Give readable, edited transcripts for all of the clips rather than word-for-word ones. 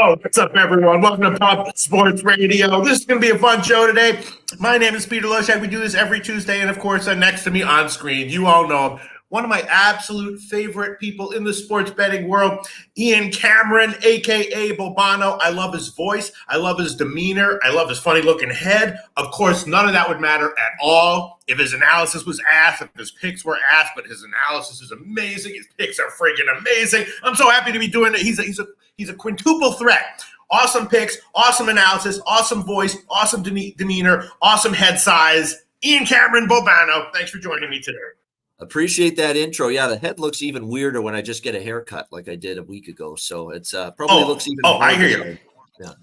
Oh, what's up, everyone? Welcome to Pop Sports Radio. This is going to be a fun show today. My name is Peter Loshak. We do this every Tuesday, and of course, next to me on screen, you all know him. One of my absolute favorite people in the sports betting world, Ian Cameron, a.k.a. Bobano. I love his voice. I love his demeanor. I love his funny-looking head. Of course, none of that would matter at all if his analysis was asked, if his picks were asked, but his analysis is amazing. His picks are freaking amazing. I'm so happy to be doing it. He's a quintuple threat. Awesome picks, awesome analysis, awesome voice, awesome demeanor, awesome head size. Ian Cameron Bobano, thanks for joining me today. Appreciate that intro. Yeah, the head looks even weirder when I just get a haircut like I did a week ago. So it's probably looks even more. I hear you. Yeah.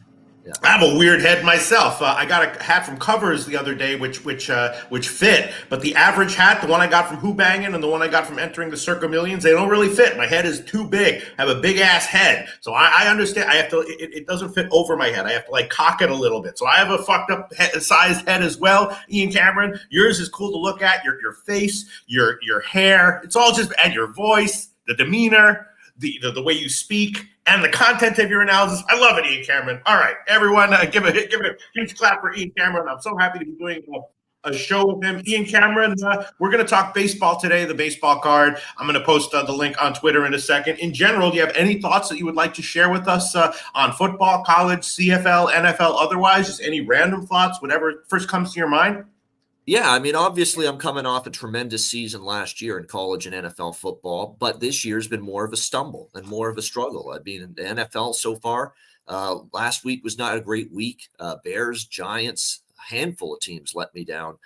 I have a weird head myself. I got a hat from Covers the other day, which fit. But the average hat, the one I got from Who Bangin' and the one I got from Entering the Circa Millions, they don't really fit. My head is too big. I have a big ass head, so I understand. I have to. It doesn't fit over my head. I have to like cock it a little bit. So I have a fucked up sized head as well. Ian Cameron, yours is cool to look at. Your face, your hair, it's all just, and your voice, the demeanor, the way you speak, and the content of your analysis. I love it, Ian Cameron. All right, everyone, give it a huge clap for Ian Cameron. I'm so happy to be doing a show with him. Ian Cameron, we're going to talk baseball today, the baseball card. I'm going to post the link on Twitter in a second. In general, do you have any thoughts that you would like to share with us on football, college, CFL, NFL, otherwise? Just any random thoughts, whatever first comes to your mind? Yeah, I mean, obviously I'm coming off a tremendous season last year in college and NFL football, but this year's been more of a stumble and more of a struggle. I mean, in the NFL so far, last week was not a great week. Bears, Giants, a handful of teams let me down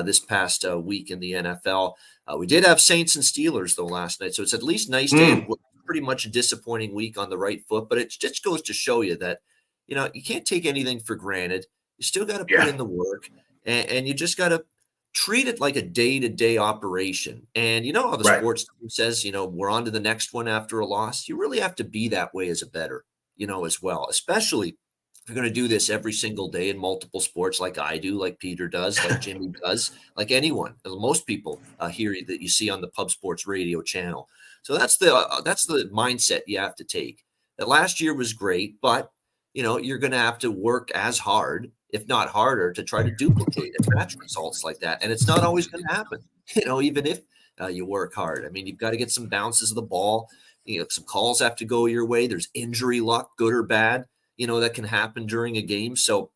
this past week in the NFL. We did have Saints and Steelers, though, last night, so it's at least nice to have pretty much a disappointing week on the right foot, but it just goes to show you that, you know, you can't take anything for granted. You still got to put in the work. And you just got to treat it like a day-to-day operation. And you know how the sports team says, you know, we're on to the next one after a loss. You really have to be that way as a bettor, you know, as well, especially if you're going to do this every single day in multiple sports like I do, like Peter does, like Jimmy does, like anyone, most people here that you see on the Pub Sports Radio channel. So that's the mindset you have to take. That last year was great, but, you know, you're going to have to work as hard, if not harder, to try to duplicate and match results like that. And it's not always going to happen, you know, even if you work hard. I mean, you've got to get some bounces of the ball. You know, some calls have to go your way. There's injury luck, good or bad, you know, that can happen during a game. So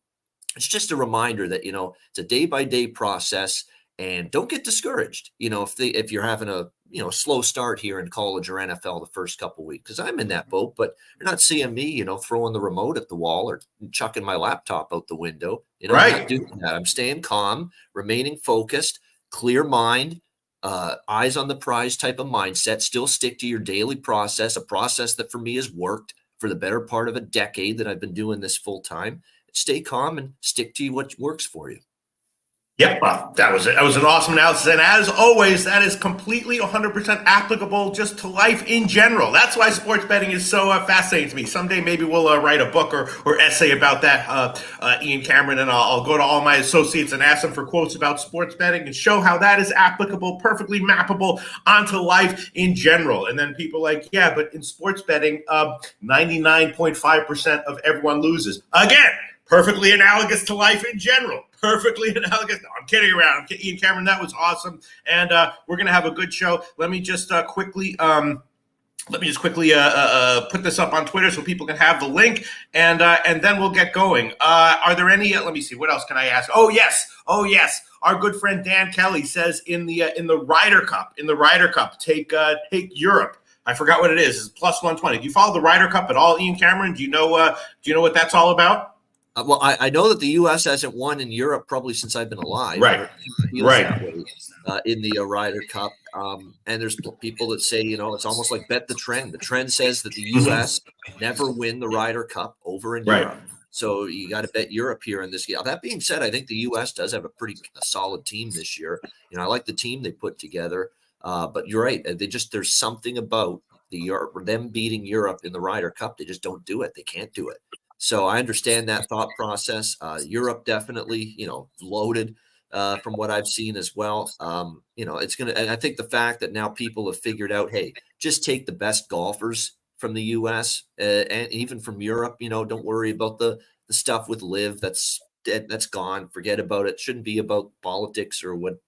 it's just a reminder that, you know, it's a day-by-day process, and don't get discouraged, you know, if you're having a, you know, slow start here in college or NFL the first couple of weeks, because I'm in that boat, but you're not seeing me, you know, throwing the remote at the wall or chucking my laptop out the window. You know, I'm not doing that. I'm staying calm, remaining focused, clear mind, eyes on the prize type of mindset. Still stick to your daily process, a process that for me has worked for the better part of a decade that I've been doing this full time. Stay calm and stick to what works for you. Yep, that was it. That was an awesome analysis. And as always, that is completely 100% applicable just to life in general. That's why sports betting is so fascinating to me. Someday maybe we'll write a book or essay about that, Ian Cameron, and I'll go to all my associates and ask them for quotes about sports betting and show how that is applicable, perfectly mappable onto life in general. And then people like, yeah, but in sports betting, 99.5% of everyone loses. Again, perfectly analogous to life in general. Perfectly analogous. No, I'm kidding around. Ian Cameron, that was awesome. And we're going to have a good show. Let me just quickly put this up on Twitter so people can have the link, and then we'll get going. Are there any? Let me see. What else can I ask? Oh yes. Our good friend Dan Kelly says in the Ryder Cup, take Europe. I forgot what it is. It's plus 120. Do you follow the Ryder Cup at all, Ian Cameron? Do you know what that's all about? Well, I know that the U.S. hasn't won in Europe probably since I've been alive. Right. In the Ryder Cup. And there's people that say, you know, it's almost like bet the trend. The trend says that the U.S. never win the Ryder Cup over in Europe. So you got to bet Europe here in this game. That being said, I think the U.S. does have a pretty solid team this year. You know, I like the team they put together. But you're right. There's something about them beating Europe in the Ryder Cup. They just don't do it. They can't do it. So I understand that thought process. Europe definitely, you know, loaded from what I've seen as well. You know, it's going to, and I think the fact that now people have figured out, hey, just take the best golfers from the U.S. And even from Europe. Don't worry about the stuff with Live. That's dead. That's gone. Forget about it. Shouldn't be about politics or what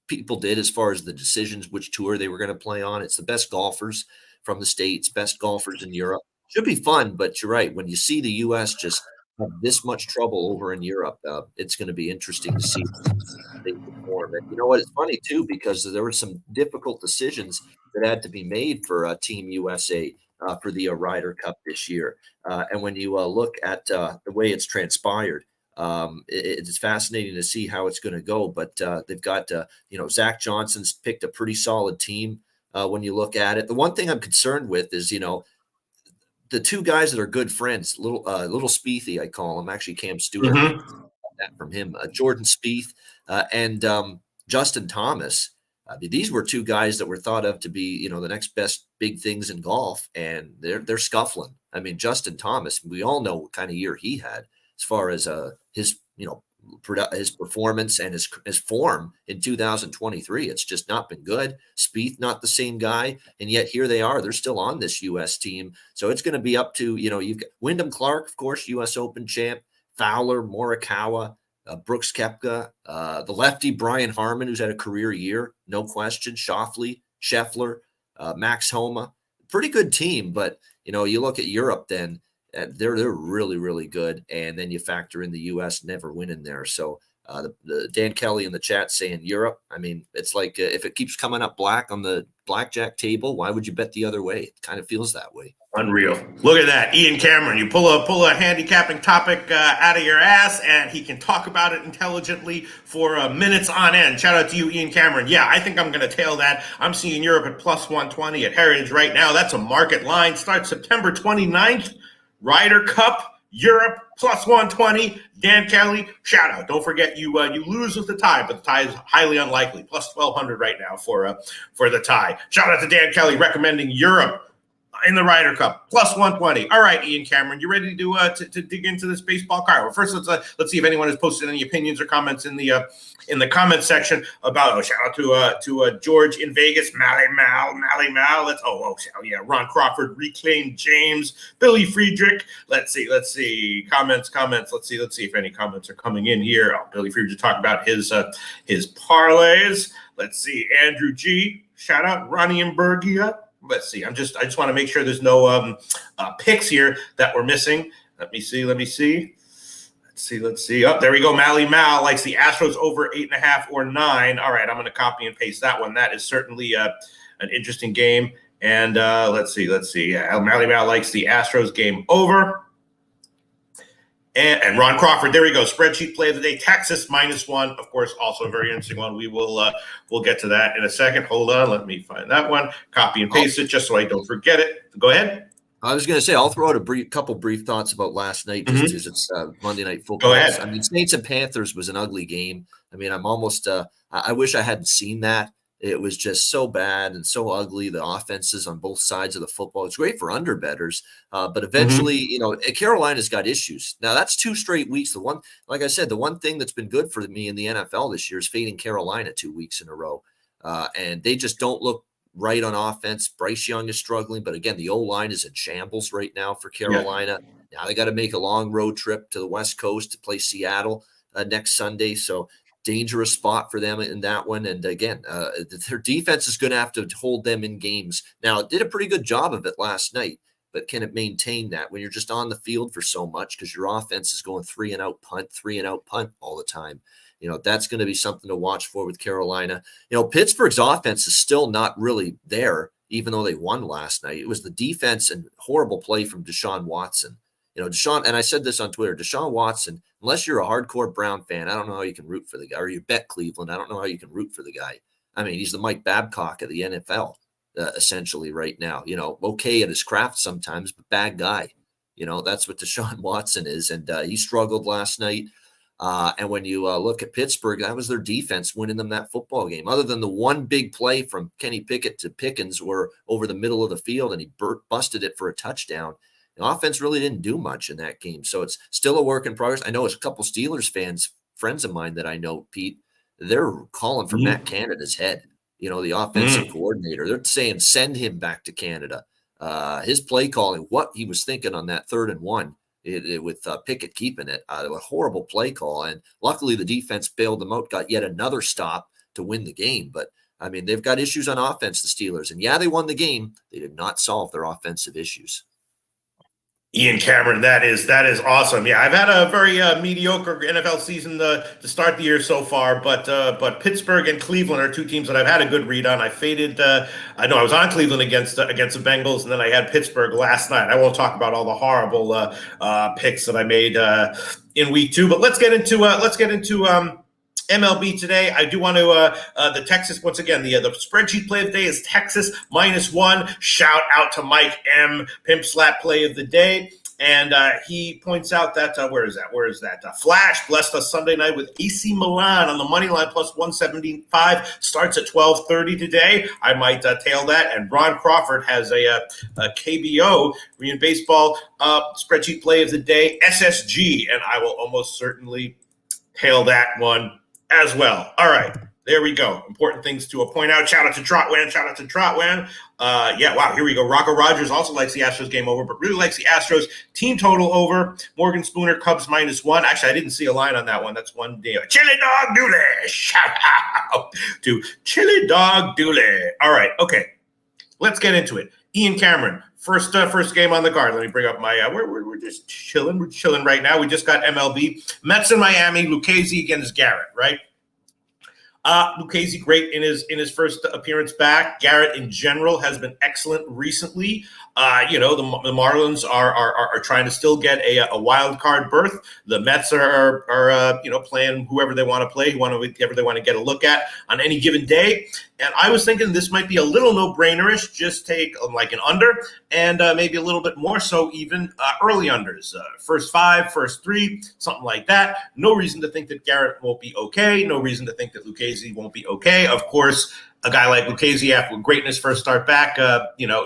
people did as far as the decisions, which tour they were going to play on. It's the best golfers from the States, best golfers in Europe. Should be fun, but you're right. When you see the U.S. just have this much trouble over in Europe, it's going to be interesting to see they perform. And you know what? It's funny too, because there were some difficult decisions that had to be made for Team USA for the Ryder Cup this year. And when you look at the way it's transpired, it's fascinating to see how it's going to go. But they've got, Zach Johnson's picked a pretty solid team when you look at it. The one thing I'm concerned with is, the two guys that are good friends, little Spiethy, I call him, actually Cam Stewart. Mm-hmm. That from him, Jordan Spieth and Justin Thomas. These were two guys that were thought of to be, the next best big things in golf, and they're scuffling. I mean, Justin Thomas, we all know what kind of year he had as far as his his performance and his form in 2023. It's just not been good. Spieth, not the same guy, and yet here they are. They're still on this U.S. team, so it's going to be up to you've got Wyndham Clark, of course, U.S. Open champ. Fowler, Morikawa, Brooks Koepka, the lefty Brian Harmon, who's had a career year, no question. Schauffele, Scheffler, Max Homa, pretty good team. But you look at Europe, then they're really, really good, and then you factor in the U.S. never winning there. So the Dan Kelly in the chat saying Europe. I mean, it's like if it keeps coming up black on the blackjack table, why would you bet the other way? It kind of feels that way. Unreal. Look at that. Ian Cameron, you pull a handicapping topic out of your ass, and he can talk about it intelligently for minutes on end. Shout out to you, Ian Cameron. Yeah, I think I'm going to tail that. I'm seeing Europe at plus 120 at Heritage right now. That's a market line. Starts September 29th. Ryder Cup, Europe, plus 120. Dan Kelly, shout out. Don't forget you lose with the tie, but the tie is highly unlikely. Plus 1,200 right now for the tie. Shout out to Dan Kelly recommending Europe in the Ryder Cup, plus 120. All right, Ian Cameron, you ready to dig into this baseball card? Well, first let's see if anyone has posted any opinions or comments in the comments section about. Shout out to George in Vegas, Mally Mal. Ron Crawford, Reclaim James, Billy Friedrich. Let's see comments. Let's see if any comments are coming in here. Billy Friedrich talking about his parlays. Let's see, Andrew G. Shout out Ronnie and Bergia. Let's see. I just want to make sure there's no picks here that we're missing. Let me see. Let's see. Oh, there we go. Mally Mal likes the Astros over 8.5 or 9. All right, I'm going to copy and paste that one. That is certainly an interesting game. And let's see. Yeah, Mally Mal likes the Astros game over. And Ron Crawford, there we go. Spreadsheet play of the day, Texas -1. Of course, also a very interesting one. We'll get to that in a second. Hold on, let me find that one. Copy and paste it just so I don't forget it. Go ahead. I was going to say, I'll throw out a couple brief thoughts about last night, just because it's Monday Night Football. Go ahead. I mean, Saints and Panthers was an ugly game. I mean, I'm almost I wish I hadn't seen that. It was just so bad and so ugly. The offenses on both sides of the football. It's great for underbetters, but eventually, Carolina's got issues. Now that's 2 straight weeks. Like I said, the one thing that's been good for me in the NFL this year is fading Carolina 2 weeks in a row, and they just don't look right on offense. Bryce Young is struggling, but again, the O-line is in shambles right now for Carolina. Yeah. Now they got to make a long road trip to the West Coast to play Seattle next Sunday. So dangerous spot for them in that one. And again, their defense is going to have to hold them in games. Now, it did a pretty good job of it last night, but can it maintain that when you're just on the field for so much because your offense is going 3-and-out punt all the time? That's going to be something to watch for with Carolina. Pittsburgh's offense is still not really there, even though they won last night. It was the defense and horrible play from Deshaun Watson. Deshaun, and I said this on Twitter, Deshaun Watson, unless you're a hardcore Brown fan, I don't know how you can root for the guy, or you bet Cleveland, I don't know how you can root for the guy. I mean, he's the Mike Babcock of the NFL, essentially right now. Okay at his craft sometimes, but bad guy. That's what Deshaun Watson is, and he struggled last night. And when you look at Pittsburgh, that was their defense winning them that football game. Other than the one big play from Kenny Pickett to Pickens were over the middle of the field, and he busted it for a touchdown. The offense really didn't do much in that game. So it's still a work in progress. I know it's a couple Steelers fans, friends of mine that I know, Pete, they're calling for Matt Canada's head, the offensive coordinator. They're saying send him back to Canada. His play calling, what he was thinking on that 3rd and 1 with Pickett keeping it, a horrible play call. And luckily the defense bailed them out, got yet another stop to win the game. But I mean, they've got issues on offense, the Steelers. And yeah, they won the game. They did not solve their offensive issues. Ian Cameron, that is awesome. Yeah, I've had a very mediocre NFL season to start the year so far, but Pittsburgh and Cleveland are two teams that I've had a good read on. I faded. I know I was on Cleveland against the Bengals, and then I had Pittsburgh last night. I won't talk about all the horrible picks that I made in week 2, but let's get into MLB today. I do want to the Texas once again. The spreadsheet play of the day is Texas -1. Shout out to Mike M. Pimp Slap play of the day, and he points out that where is that? Flash blessed us Sunday night with AC Milan on the money line +175. Starts at 12:30 today. I might tail that. And Ron Crawford has a KBO in baseball spreadsheet play of the day SSG, and I will almost certainly tail that one as well. All right, there we go. Important things to point out. Shout out to Trotwan. Yeah, wow, here we go. Rocco Rogers also likes the Astros game over, but really likes the Astros team total over. Morgan Spooner, Cubs -1. Actually, I didn't see a line on that one. That's one day. Chili Dog Dooley. Shout out to Chili Dog Dooley. All right, okay. Let's get into it. Ian Cameron, first game on the card. Let me bring up my. We're just chilling. We're chilling right now. We just got MLB. Mets in Miami. Lucchesi against Garrett. Right. Lucchesi great in his first appearance back. Garrett in general has been excellent recently. The Marlins are trying to still get a wild card berth. The Mets are playing whoever they want to play, whoever they want to get a look at on any given day. And I was thinking this might be a little no-brainerish. Just take like an under and maybe a little bit more so even early unders. First 5, first 3, something like that. No reason to think that Garrett won't be okay. No reason to think that Lucchesi won't be okay. Of course, a guy like Lucchesi, after greatness first start back,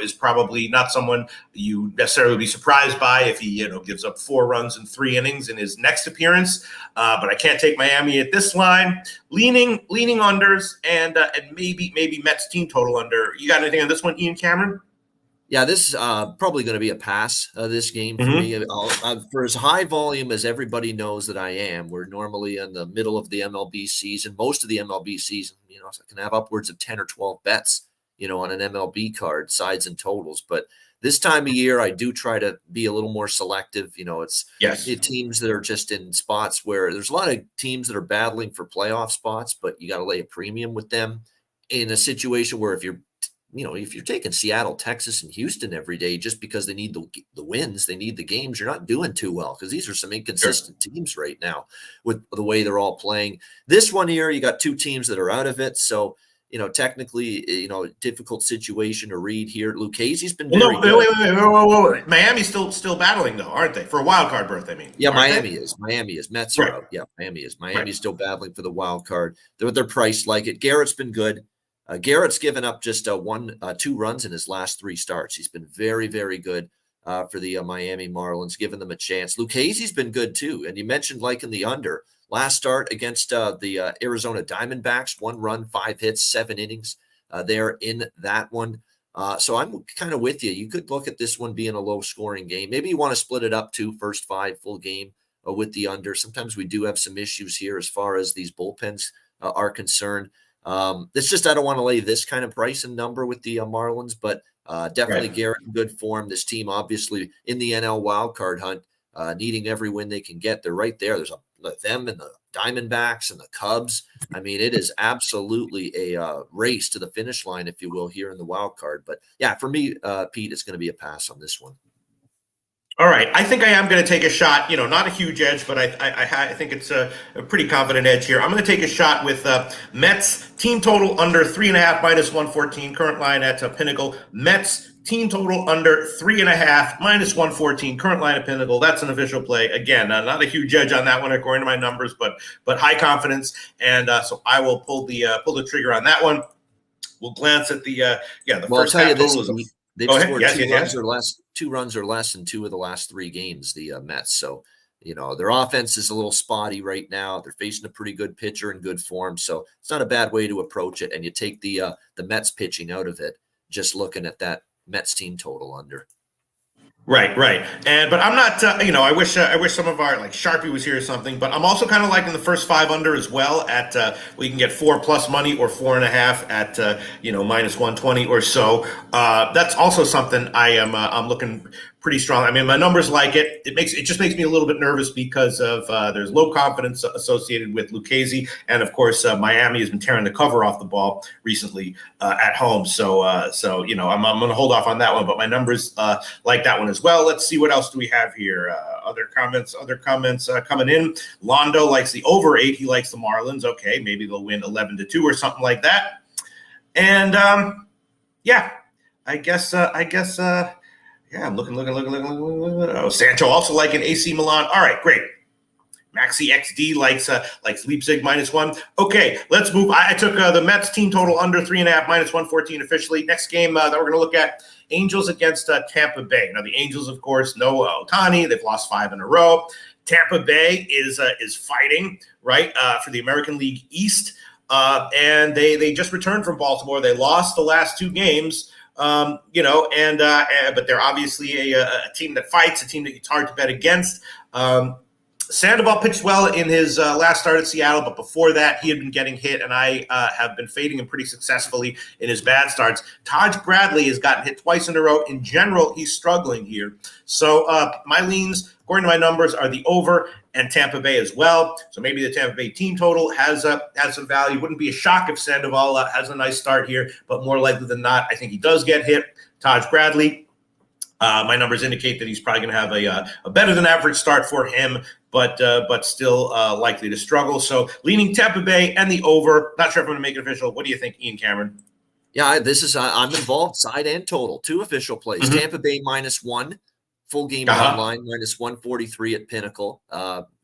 is probably not someone you necessarily would be surprised by if he, gives up 4 runs in 3 innings in his next appearance. But I can't take Miami at this line. Leaning unders and maybe Mets team total under. You got anything on this one, Ian Cameron? Yeah, this is probably going to be a pass, this game for me. For as high volume as everybody knows that I am, we're normally in the middle of the MLB season. Most of the MLB season, so I can have upwards of 10 or 12 bets, on an MLB card, sides and totals. But this time of year, I do try to be a little more selective. It's teams that are just in spots where there's a lot of teams that are battling for playoff spots, but you got to lay a premium with them in a situation where if you're taking Seattle, Texas, and Houston every day just because they need the wins, they need the games, you're not doing too well because these are some inconsistent teams right now with the way they're all playing. This one here, you got 2 teams that are out of it. So, technically, difficult situation to read here. Lucchesi's been very good. Wait. Miami's still battling, though, aren't they? For a wild card berth, I mean. Yeah, Miami is. Mets are out. Yeah, Miami is. Miami's still battling for the wild card. They're priced like it. Garrett's been good. Garrett's given up just 2 runs in his last 3 starts. He's been very, very good for the Miami Marlins, giving them a chance. Lucchesi's been good too. And you mentioned liking the under. Last start against the Arizona Diamondbacks, 1 run, 5 hits, 7 innings. They're in that one. So I'm kind of with you. You could look at this one being a low-scoring game. Maybe you want to split it up to first 5 full game with the under. Sometimes we do have some issues here as far as these bullpens are concerned. It's just I don't want to lay this kind of price and number with the Marlins, but definitely Garrett in good form. This team obviously in the NL wildcard hunt, needing every win they can get. They're right there. There's them and the Diamondbacks and the Cubs. I mean, it is absolutely a race to the finish line, if you will, here in the wild card. But yeah, for me, Pete, it's going to be a pass on this one. All right, I think I am going to take a shot. Not a huge edge, but I think it's a pretty confident edge here. I'm going to take a shot with Mets team total under 3.5 -114. Current line at Pinnacle. Mets team total under 3.5 -114. Current line at Pinnacle. That's an official play. Again, not a huge edge on that one according to my numbers, but high confidence, and so I will pull the trigger on that one. We'll glance at the first half total. They've scored 2 runs or less in 2 of the last 3 games, the Mets. So, their offense is a little spotty right now. They're facing a pretty good pitcher in good form. So it's not a bad way to approach it. And you take the Mets pitching out of it, just looking at that Mets team total under. Right. But I'm not. I wish some of our like Sharpie was here or something. But I'm also kind of liking the first 5 under as well. At we can get 4+ money or 4.5 at -120 or so. That's also something I'm looking pretty strong. I mean, my numbers like it. It just makes me a little bit nervous because of there's low confidence associated with Lucchesi, and of course Miami has been tearing the cover off the ball recently at home. So I'm going to hold off on that one. But my numbers like that one as well. Let's see what else do we have here. Other comments coming in. Londo likes the over 8. He likes the Marlins. Okay, maybe they'll win 11-2 or something like that. And I guess. Yeah, I'm looking. Oh, Sancho also like an AC Milan. All right, great. Maxi XD likes Leipzig -1. Okay, let's move. I took the Mets team total under 3.5 -114 officially. Next game that we're going to look at, Angels against Tampa Bay. Now the Angels, of course, no Ohtani. They've lost 5 in a row. Tampa Bay is fighting right for the American League East, and they just returned from Baltimore. They lost the last 2 games. But they're obviously a team that fights, a team that it's hard to bet against. Sandoval pitched well in his last start at Seattle, but before that, he had been getting hit, and I have been fading him pretty successfully in his bad starts. Taj Bradley has gotten hit twice in a row. In general, he's struggling here. So my leans, according to my numbers, are the over and Tampa Bay as well. So maybe the Tampa Bay team total has some value. Wouldn't be a shock if Sandoval has a nice start here, but more likely than not, I think he does get hit. Taj Bradley, my numbers indicate that he's probably going to have a better than average start for him, but still likely to struggle. So leaning Tampa Bay and the over. Not sure if I'm going to make it official. What do you think, Ian Cameron? Yeah, this is I'm involved side and total. 2 official plays. Mm-hmm. Tampa Bay -1, full game run line -143 at Pinnacle.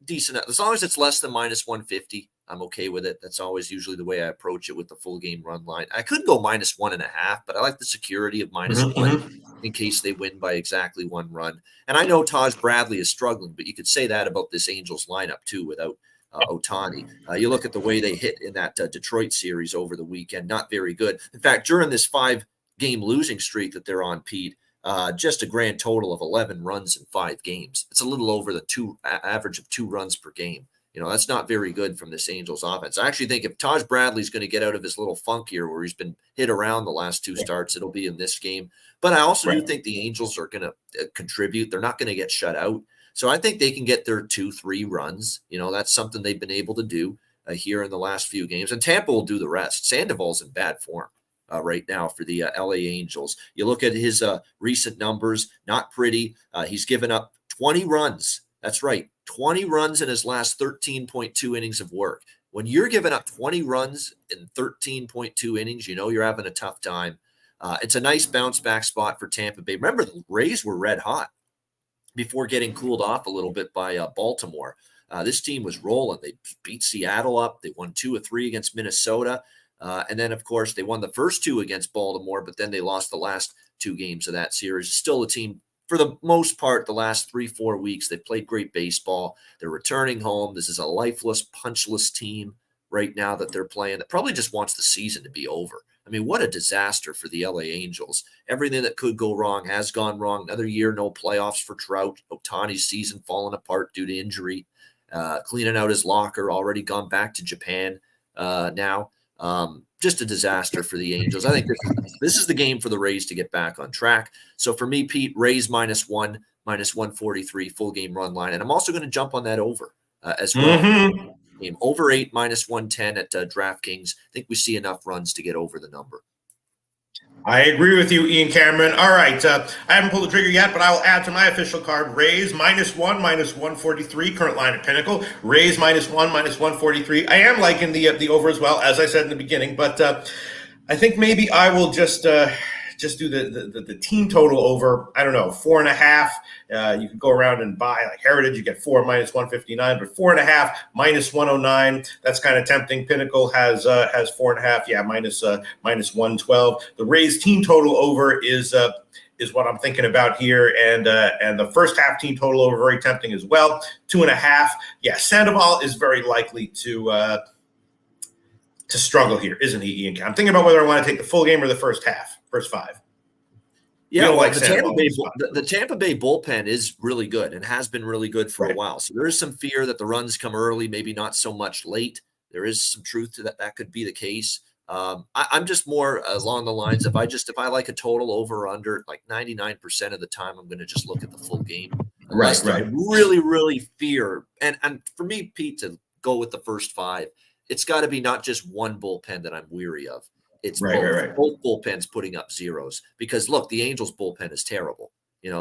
Decent as long as it's less than -150. I'm okay with it. That's always usually the way I approach it with the full game run line. I could go -1.5, but I like the security of -1 in case they win by exactly 1 run. And I know Taj Bradley is struggling, but you could say that about this Angels lineup too without Ohtani. You look at the way they hit in that Detroit series over the weekend, not very good. In fact, during this 5-game losing streak that they're on, Pete, just a grand total of 11 runs in 5 games. It's a little over the average of 2 runs per game. That's not very good from this Angels offense. I actually think if Taj Bradley's going to get out of his little funk here where he's been hit around the last 2 starts, it'll be in this game. But I also do think the Angels are going to contribute. They're not going to get shut out. So I think they can get their 2-3 runs. That's something they've been able to do here in the last few games. And Tampa will do the rest. Sandoval's in bad form right now for the LA Angels. You look at his recent numbers, not pretty. He's given up 20 runs. That's right, 20 runs in his last 13.2 innings of work. When you're giving up 20 runs in 13.2 innings, you're having a tough time. It's a nice bounce back spot for Tampa Bay. Remember, the Rays were red hot before getting cooled off a little bit by Baltimore. This team was rolling. They beat Seattle up. They won 2 of 3 against Minnesota. And then, of course, they won the first 2 against Baltimore, but then they lost the last 2 games of that series. Still a team, for the most part, the last 3-4 weeks, they've played great baseball. They're returning home. This is a lifeless, punchless team right now that they're playing that probably just wants the season to be over. I mean, what a disaster for the LA Angels. Everything that could go wrong has gone wrong. Another year, no playoffs for Trout. Ohtani's season falling apart due to injury. Cleaning out his locker, already gone back to Japan now. Just a disaster for the Angels. I think this is the game for the Rays to get back on track. So for me, Pete, Rays -1, -143, full game run line. And I'm also going to jump on that over as well. Game over 8, -110 at DraftKings. I think we see enough runs to get over the number. I agree with you, Ian Cameron. All right. I haven't pulled the trigger yet, but I will add to my official card Rays -1, -143, current line at Pinnacle. Rays -1, -143. I am liking the over as well, as I said in the beginning, but I think maybe I will just do the team total over, I don't know, 4.5. You could go around and buy like Heritage, you get 4 -159, but 4.5 -109. That's kind of tempting. Pinnacle has 4.5, -112. The Rays team total over is what I'm thinking about here, and the first half team total over very tempting as well. 2.5. Yeah, Sandoval is very likely to struggle here, isn't he, Ian? I'm thinking about whether I want to take the full game or the first half, first 5. We Yeah, don't well, like Sandoval in this spot. The Tampa Bay bullpen is really good and has been really good for a Right. while. So there is some fear that the runs come early, maybe not so much late. There is some truth to that. That could be the case. I'm just more along the lines of if I like a total over or under, like 99% of the time, I'm going to just look at the full game, unless I Right. really, really fear. And for me, Pete, to go with the first five, it's got to be not just one bullpen that I'm weary of. It's both. Right. Both bullpens putting up zeros because look, the Angels bullpen is terrible.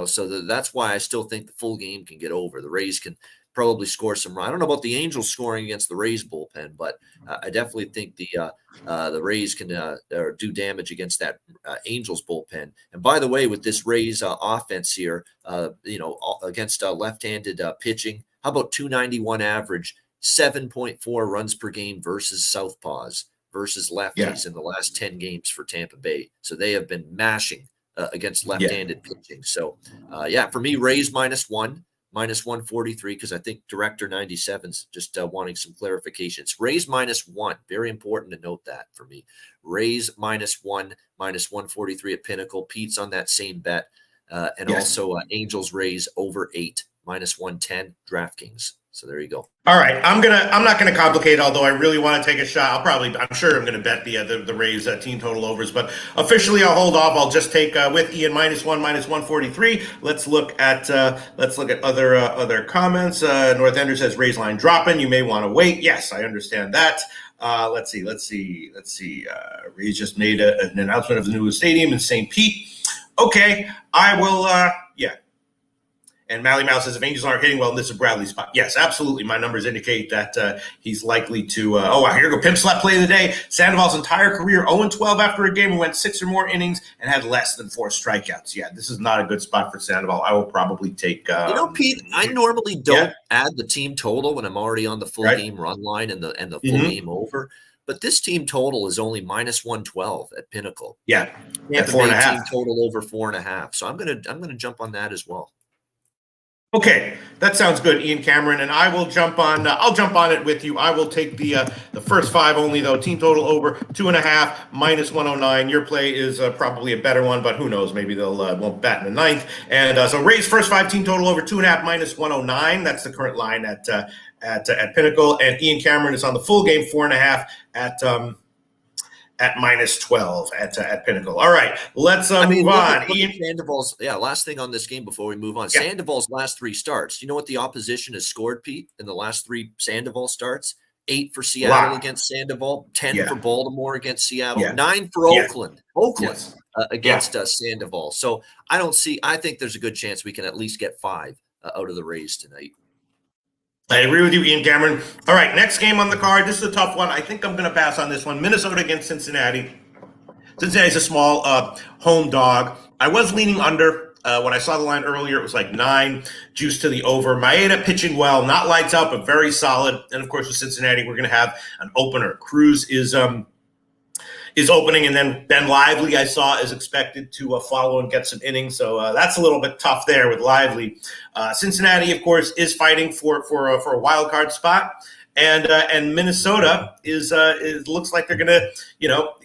So that's why I still think the full game can get over. The Rays can probably score some. I don't know about the Angels scoring against the Rays bullpen, but I definitely think the Rays can do damage against that Angels bullpen. And by the way, with this Rays offense here, against left-handed pitching, how about 291 average, 7.4 runs per game versus southpaws versus lefties in the last 10 games for Tampa Bay. So they have been mashing against left-handed pitching. So, for me, Rays -1, -143, because I think Director 97's just wanting some clarification. It's Rays -1. Very important to note that for me. Rays -1, -143 at Pinnacle. Pete's on that same bet. And also Angels Rays over 8, -110 DraftKings. So there you go. All right, I'm not gonna complicate. Although I really want to take a shot, I'm sure I'm gonna bet the Rays team total overs. But officially, I'll hold off. I'll just take with Ian -1, -143. Let's look at other comments. North Ender says Rays line dropping. You may want to wait. Yes, I understand that. Let's see. Rays just made an announcement of the new stadium in St. Pete. Okay, I will. And Mally Mouse says, if Angels aren't hitting well, this is Bradley's spot. Yes, absolutely. My numbers indicate that he's likely to. Here we go. Pimp slap play of the day. Sandoval's entire career 0-12 after a game. He went 6 or more innings and had less than 4 strikeouts. Yeah, this is not a good spot for Sandoval. I will probably take. Pete, I normally don't add the team total when I'm already on the full game run line and the full game over. But this team total is only -112 at Pinnacle. Yeah, at 4.5. Team total over 4.5. So I'm gonna jump on that as well. Okay, that sounds good, Ian Cameron, and I will jump on. I'll jump on it with you. I will take the first 5 only, though. Team total over 2.5, -109. Your play is probably a better one, but who knows? Maybe they'll won't bat in the 9th. And so Rays first 5 team total over 2.5, -109. That's the current line at Pinnacle. And Ian Cameron is on the full game 4.5 at -12 at Pinnacle. All right, let's move on. Sandoval's, last thing on this game before we move on. Yeah. Sandoval's last 3 starts. You know what the opposition has scored, Pete, in the last 3 Sandoval starts? 8 for Seattle against Sandoval, 10 for Baltimore against Seattle, 9 for Oakland. Against Sandoval. So I think there's a good chance we can at least get 5 out of the Rays tonight. I agree with you, Ian Cameron. All right, next game on the card. This is a tough one. I think I'm going to pass on this one. Minnesota against Cincinnati. Cincinnati's a small home dog. I was leaning under. When I saw the line earlier, it was like 9, juice to the over. Maeda pitching well, not lights out, but very solid. And, of course, with Cincinnati, we're going to have an opener. Cruz is opening, and then Ben Lively, I saw, is expected to follow and get some innings. So that's a little bit tough there with Lively. Cincinnati, of course, is fighting for a wild card spot, and Minnesota is looks like they're going to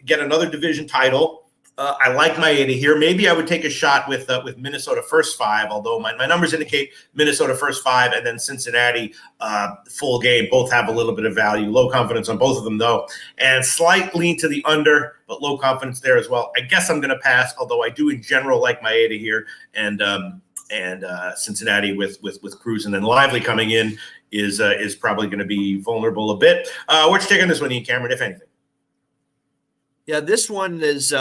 get another division title. I like Maeda here. Maybe I would take a shot with Minnesota first 5, although my numbers indicate Minnesota first 5 and then Cincinnati full game. Both have a little bit of value. Low confidence on both of them, though. And slight lean to the under, but low confidence there as well. I guess I'm going to pass, although I do in general like Maeda here. And Cincinnati with Cruz and then Lively coming in is probably going to be vulnerable a bit. What's your take on this one, Ian Cameron, if anything? Yeah, this one is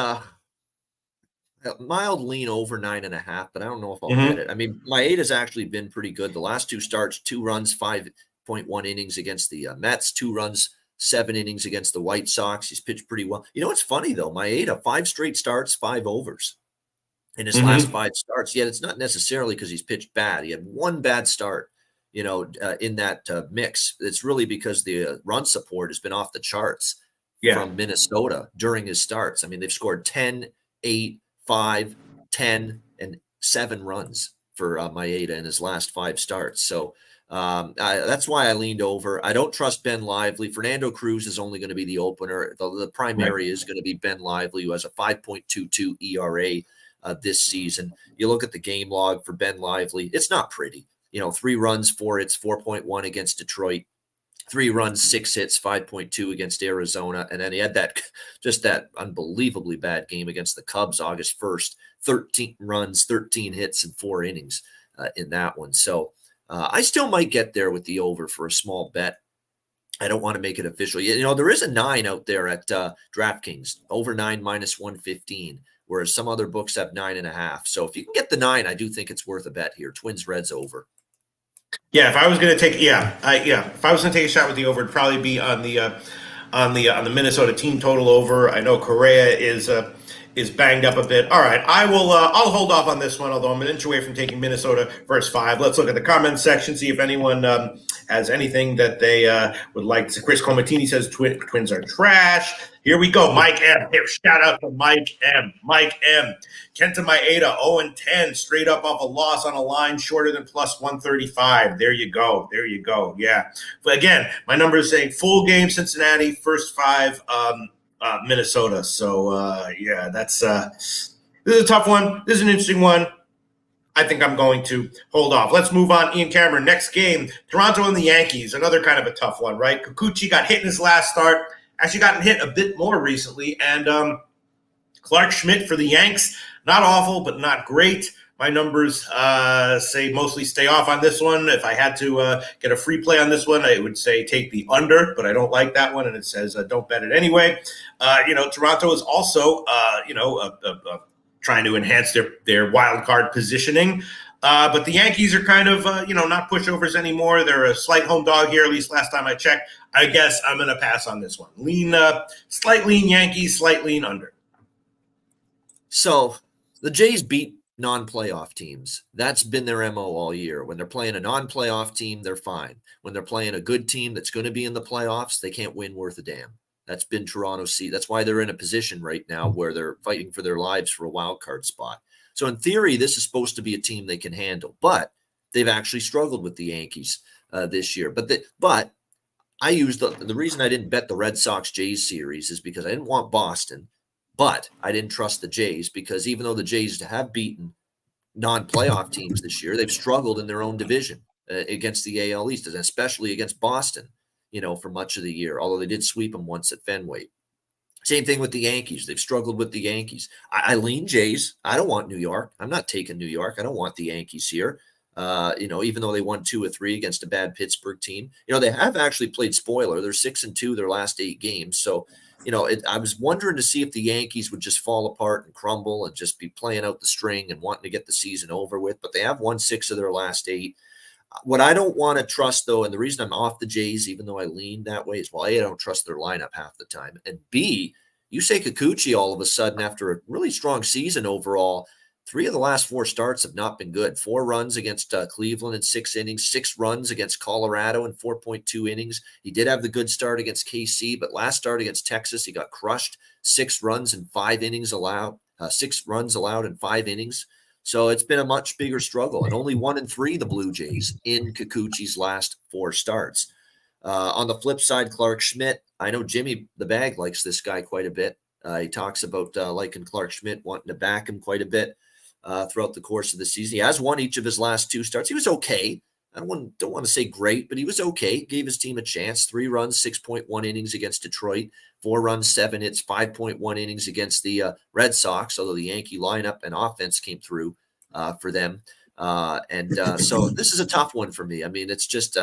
mild lean over 9.5, but I don't know if I'll get it. I mean, Maeda's actually been pretty good. The last 2 starts, 2 runs, 5.1 innings against the Mets, 2 runs, 7 innings against the White Sox. He's pitched pretty well. You know what's funny, though? Maeda, 5 straight starts, 5 overs in his last 5 starts. Yet it's not necessarily because he's pitched bad. He had 1 bad start, in that mix. It's really because the run support has been off the charts from Minnesota during his starts. I mean, they've scored 10, 8, 5, 10, and 7 runs for Maeda in his last 5 starts. So that's why I leaned over. I don't trust Ben Lively. Fernando Cruz is only going to be the opener. The primary is going to be Ben Lively, who has a 5.22 ERA this season. You look at the game log for Ben Lively, it's not pretty. 3 runs, 4 hits, 4.1 against Detroit. 3 runs, 6 hits, 5.2 against Arizona. And then he had that unbelievably bad game against the Cubs August 1st, 13 runs, 13 hits, and 4 innings in that one. So I still might get there with the over for a small bet. I don't want to make it official. There is a 9 out there at DraftKings, over 9 minus 115, whereas some other books have 9.5. So if you can get the 9, I do think it's worth a bet here. Twins Reds over. Yeah, if I was going to take, if I was going to take a shot with the over, it'd probably be on the Minnesota team total over. I know Correa is banged up a bit. All right, I'll hold off on this one, although I'm an inch away from taking Minnesota versus 5. Let's look at the comments section, see if anyone has anything that they would like to. Chris Comatini says Twins are trash. Here we go. Mike M. Here, shout out to Mike M. Mike M. Kenta Maeda, 0-10, straight up off a loss on a line shorter than plus 135. There you go. Yeah. But again, my number is saying full game Cincinnati, first 5 Minnesota. So, that's this is a tough one. This is an interesting one. I think I'm going to hold off. Let's move on. Ian Cameron, next game, Toronto and the Yankees, another kind of a tough one, right? Kikuchi got hit in his last start, actually gotten hit a bit more recently, and Clark Schmidt for the Yanks, not awful, but not great. My numbers say mostly stay off on this one. If I had to get a free play on this one, I would say take the under, but I don't like that one, and it says don't bet it anyway. Toronto is also, trying to enhance their wild card positioning. But the Yankees are kind of, not pushovers anymore. They're a slight home dog here, at least last time I checked. I guess I'm going to pass on this one. Slight lean Yankees, slight lean under. So the Jays beat non-playoff teams. That's been their MO all year. When they're playing a non-playoff team, they're fine. When they're playing a good team that's going to be in the playoffs, they can't win worth a damn. That's been Toronto's seat. That's why they're in a position right now where they're fighting for their lives for a wild card spot. So in theory, this is supposed to be a team they can handle, but they've actually struggled with the Yankees this year. But I used the reason I didn't bet the Red Sox Jays series is because I didn't want Boston, but I didn't trust the Jays because even though the Jays have beaten non-playoff teams this year, they've struggled in their own division against the AL East, and especially against Boston, for much of the year, although they did sweep them once at Fenway. Same thing with the Yankees. They've struggled with the Yankees. I lean Jays. I don't want New York. I'm not taking New York. I don't want the Yankees here. Even though they won 2 or 3 against a bad Pittsburgh team, they have actually played spoiler. They're 6-2 their last 8 games. So, I was wondering to see if the Yankees would just fall apart and crumble and just be playing out the string and wanting to get the season over with. But they have won 6 of their last 8. What I don't want to trust, though, and the reason I'm off the Jays, even though I lean that way, is, well, A, I don't trust their lineup half the time. And B, you say Kikuchi all of a sudden after a really strong season overall, 3 of the last 4 starts have not been good. 4 runs against Cleveland in 6 innings, 6 runs against Colorado in 4.2 innings. He did have the good start against KC, but last start against Texas, he got crushed. 6 runs in 5 innings allowed. 6 runs allowed in 5 innings. So it's been a much bigger struggle, and only 1-3 the Blue Jays in Kikuchi's last 4 starts. On the flip side, Clark Schmidt, I know Jimmy the Bag likes this guy quite a bit. He talks about liking Clark Schmidt, wanting to back him quite a bit throughout the course of the season. He has won each of his last 2 starts. He was okay. I don't want to say great, but he was okay. Gave his team a chance. 3 runs, 6.1 innings against Detroit. 4 runs, 7 hits, 5.1 innings against the Red Sox, although the Yankee lineup and offense came through for them. So this is a tough one for me. I mean, it's just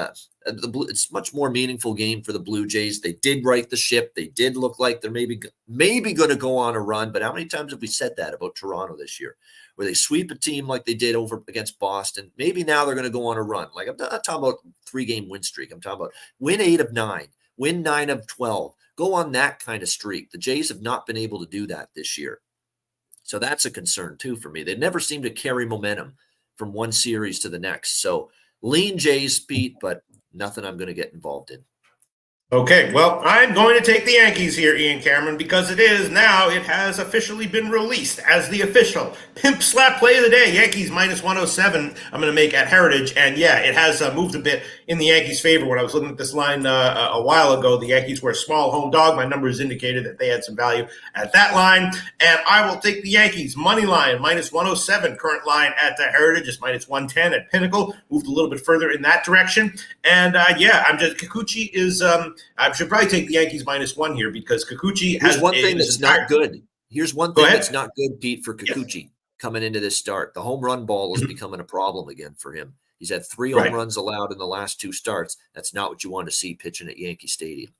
it's much more meaningful game for the Blue Jays. They did right the ship. They did look like they're maybe going to go on a run. But how many times have we said that about Toronto this year, where they sweep a team like they did over against Boston? Maybe now they're going to go on a run. Like, I'm not talking about 3-game win streak. I'm talking about win 8 of 9, win 9 of 12, go on that kind of streak. The Jays have not been able to do that this year. So that's a concern too for me. They never seem to carry momentum from one series to the next. So lean Jays, Pete, but nothing I'm going to get involved in. Okay, well, I'm going to take the Yankees here, Ian Cameron, because it has officially been released as the official pimp slap play of the day. Yankees minus 107, I'm going to make at Heritage. And yeah, it has moved a bit in the Yankees' favor. When I was looking at this line a while ago, the Yankees were a small home dog. My numbers indicated that they had some value at that line. And I will take the Yankees money line minus 107. Current line at the Heritage is minus 110 at Pinnacle. Moved a little bit further in that direction. And Kikuchi is. I should probably take the Yankees minus one here because Kikuchi has Here's one thing that's not good. Here's one Go thing ahead. that's not good, Pete, for Kikuchi coming into this start. The home run ball is becoming a problem again for him. He's had 3 home runs allowed in the last 2 starts. That's not what you want to see pitching at Yankee Stadium.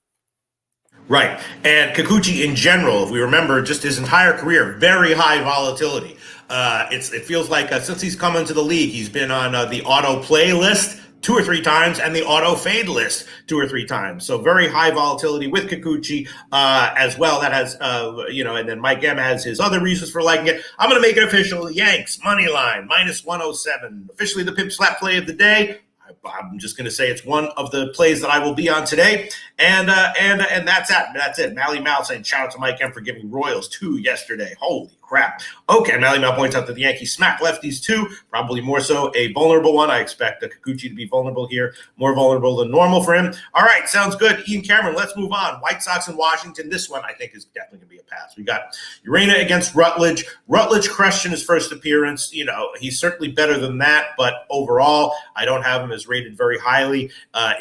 Right. And Kikuchi in general, if we remember, just his entire career, very high volatility. It feels like since he's come into the league, he's been on the auto play list 2 or 3 times and the auto fade list 2 or 3 times. So very high volatility with Kikuchi as well. That has, and then Mike M has his other reasons for liking it. I'm going to make it official. Yanks money line minus 107. Officially the pimp slap play of the day. I'm just going to say it's one of the plays that I will be on today. And that's it. That's it. Mally Mal saying shout out to Mike M for giving Royals 2 yesterday. Holy crap. Okay, Mally Mal points out that the Yankees smack lefties 2, probably more so a vulnerable one. I expect Kikuchi to be vulnerable here, more vulnerable than normal for him. All right, sounds good. Ian Cameron, let's move on. White Sox and Washington. This one I think is definitely going to be a pass. We got Urena against Rutledge. Rutledge crushed in his first appearance. He's certainly better than that, but overall, I don't have him as rated very highly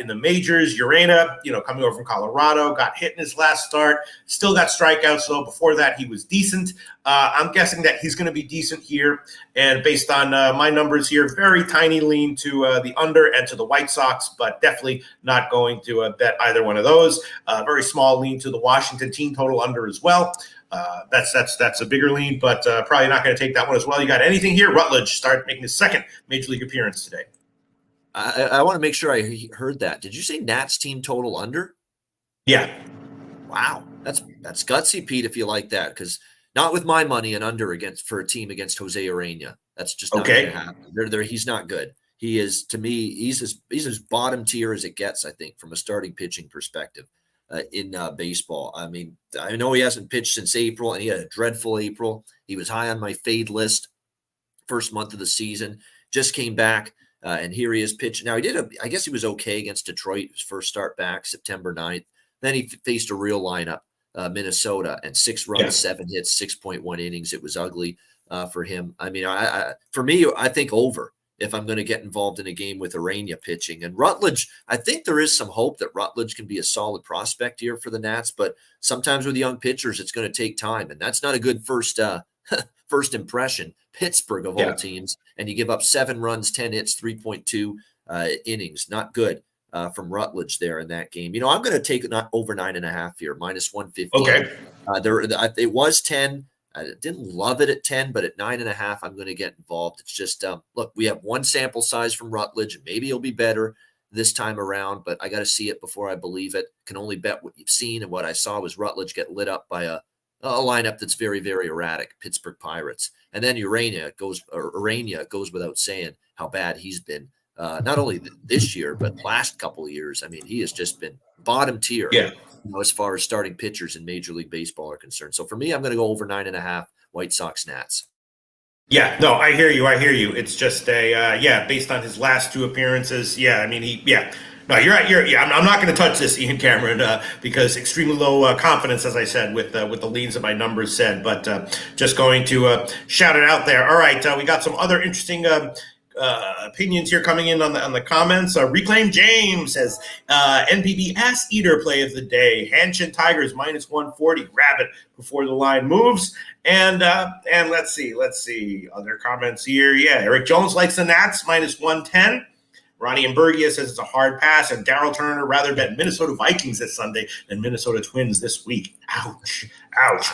in the majors. Urena, coming over from Colorado, got hit in his last start. Still got strikeouts, though. Before that, he was decent. I'm guessing that he's going to be decent here. And based on my numbers here, very tiny lean to the under and to the White Sox, but definitely not going to bet either one of those. Very small lean to the Washington team total under as well. That's a bigger lean, but probably not going to take that one as well. You got anything here? Rutledge start making his second major league appearance today. I want to make sure I heard that. Did you say Nats team total under? Yeah. Wow, that's gutsy, Pete. If you like that, because not with my money and under for a team against Jose Urena. That's just not going to happen. He's not good. He is, to me, he's as bottom tier as it gets, I think, from a starting pitching perspective in baseball. I mean, I know he hasn't pitched since April, and he had a dreadful April. He was high on my fade list first month of the season, just came back, and here he is pitching. Now, I guess he was okay against Detroit, his first start back, September 9th. Then he faced a real lineup. Minnesota, and 6 runs, 7 hits, 6.1 innings. It was ugly for him. I mean, for me, I think over if I'm going to get involved in a game with Urena pitching. And Rutledge, I think there is some hope that Rutledge can be a solid prospect here for the Nats, but sometimes with young pitchers, it's going to take time, and that's not a good first impression. Pittsburgh of all teams, and you give up 7 runs, 10 hits, 3.2 innings. Not good. From Rutledge there in that game. I'm going to take over 9.5 here, minus 150. Okay. It was 10. I didn't love it at 10, but at 9.5, I'm going to get involved. It's just, look, we have one sample size from Rutledge. Maybe he'll be better this time around, but I got to see it before I believe it. Can only bet what you've seen, and what I saw was Rutledge get lit up by a lineup that's very, very erratic, Pittsburgh Pirates. And then Urena goes without saying how bad he's been. Not only this year, but last couple of years. I mean, he has just been bottom tier as far as starting pitchers in Major League Baseball are concerned. So for me, I'm going to go over 9.5 White Sox Nats. Yeah, no, I hear you. It's just based on his last 2 appearances. Yeah, I mean, no, you're right. I'm not going to touch this, Ian Cameron, because extremely low confidence, as I said, with the leans that my numbers said. But just going to shout it out there. All right, we got some other interesting opinions here coming in on the comments. Reclaim James says NPB Ass Eater play of the day. Hanshin Tigers minus 140. Grab it before the line moves. And let's see other comments here. Yeah, Eric Jones likes the Nats minus 110. Ronnie Imbergia says it's a hard pass, and Daryl Turner rather bet Minnesota Vikings this Sunday than Minnesota Twins this week. Ouch.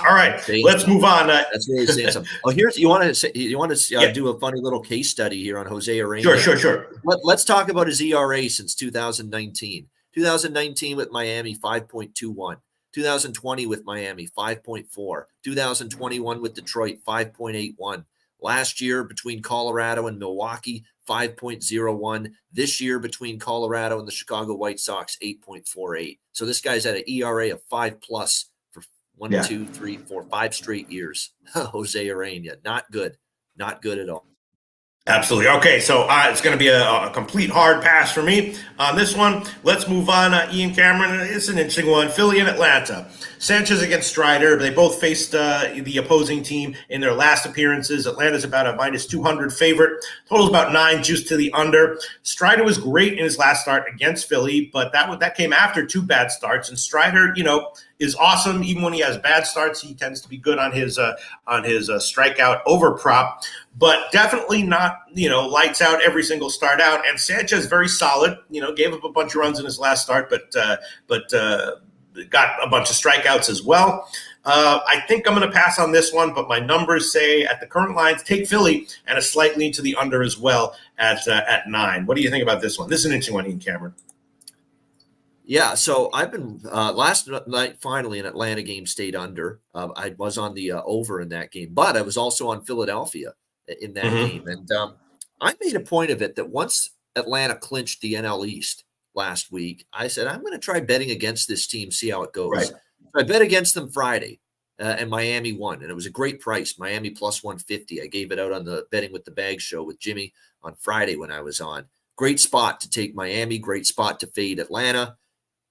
All right, let's move on. That's really saying something. Oh, here's you want to do a funny little case study here on Jose Urena. Sure. Let's talk about his ERA since 2019. 2019 with Miami, 5.21. 2020 with Miami, 5.4. 2021 with Detroit, 5.81. Last year between Colorado and Milwaukee, 5.01. This year between Colorado and the Chicago White Sox, 8.48. So this guy's at an ERA of 5+ for one, Yeah. 2, 3, 4, 5 straight years. Jose Urena, not good. Not good at all. Absolutely. Okay, so it's going to be a complete hard pass for me on this one. Let's move on. Ian Cameron, it's an interesting one. Philly and Atlanta. Sanchez against Strider. They both faced the opposing team in their last appearances. Atlanta's about a -200 favorite. Total's about 9, juice to the under. Strider was great in his last start against Philly, but that came after 2 bad starts. And Strider, is awesome. Even when he has bad starts, he tends to be good on his strikeout over prop, but definitely not, lights out every single start out. And Sanchez, very solid, gave up a bunch of runs in his last start, but got a bunch of strikeouts as well. I think I'm going to pass on this one, but my numbers say at the current lines, take Philly and a slight lean to the under as well at 9. What do you think about this one? This is an interesting one, Ian Cameron. Yeah, so I've been last night finally an Atlanta game stayed under. I was on the over in that game, but I was also on Philadelphia in that game. And I made a point of it that once Atlanta clinched the NL East last week, I said, I'm going to try betting against this team, see how it goes. Right. So I bet against them Friday, and Miami won. And it was a great price, Miami plus 150. I gave it out on the Betting with the Bag show with Jimmy on Friday when I was on. Great spot to take Miami, great spot to fade Atlanta.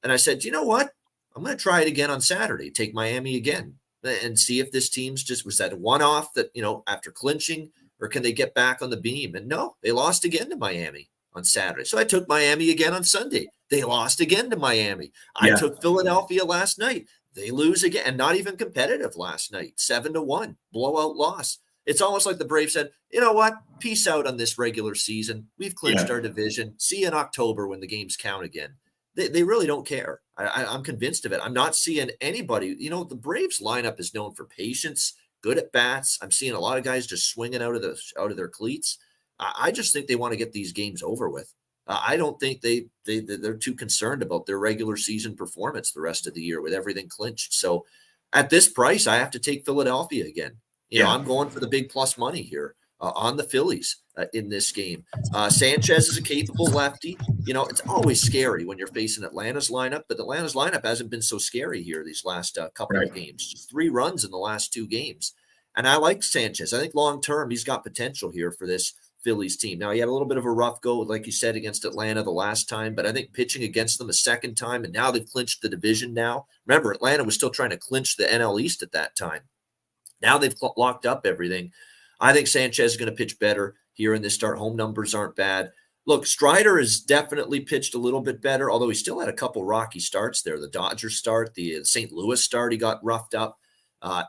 And I said, you know what? I'm going to try it again on Saturday, take Miami again and see if this team's was that a one-off that, after clinching, or can they get back on the beam? And no, they lost again to Miami on Saturday. So I took Miami again on Sunday. They lost again to Miami. I took Philadelphia last night. They lose again, and not even competitive last night, 7-1, blowout loss. It's almost like the Braves said, you know what? Peace out on this regular season. We've clinched our division. See you in October when the games count again. They really don't care. I'm convinced of it. I'm not seeing anybody. The Braves lineup is known for patience, good at bats. I'm seeing a lot of guys just swinging out of their cleats. I just think they want to get these games over with. I don't think they're too concerned about their regular season performance the rest of the year with everything clinched. So at this price, I have to take Philadelphia again. I'm going for the big plus money here on the Phillies in this game. Sanchez is a capable lefty. It's always scary when you're facing Atlanta's lineup, but Atlanta's lineup hasn't been so scary here these last couple of games. Just 3 runs in the last 2 games. And I like Sanchez. I think long-term, he's got potential here for this Phillies team. Now, he had a little bit of a rough go, like you said, against Atlanta the last time, but I think pitching against them a second time, and now they've clinched the division now. Remember, Atlanta was still trying to clinch the NL East at that time. Now they've locked up everything. I think Sanchez is going to pitch better here in this start. Home numbers aren't bad. Look, Strider has definitely pitched a little bit better, although he still had a couple rocky starts there. The Dodgers start, the St. Louis start, he got roughed up.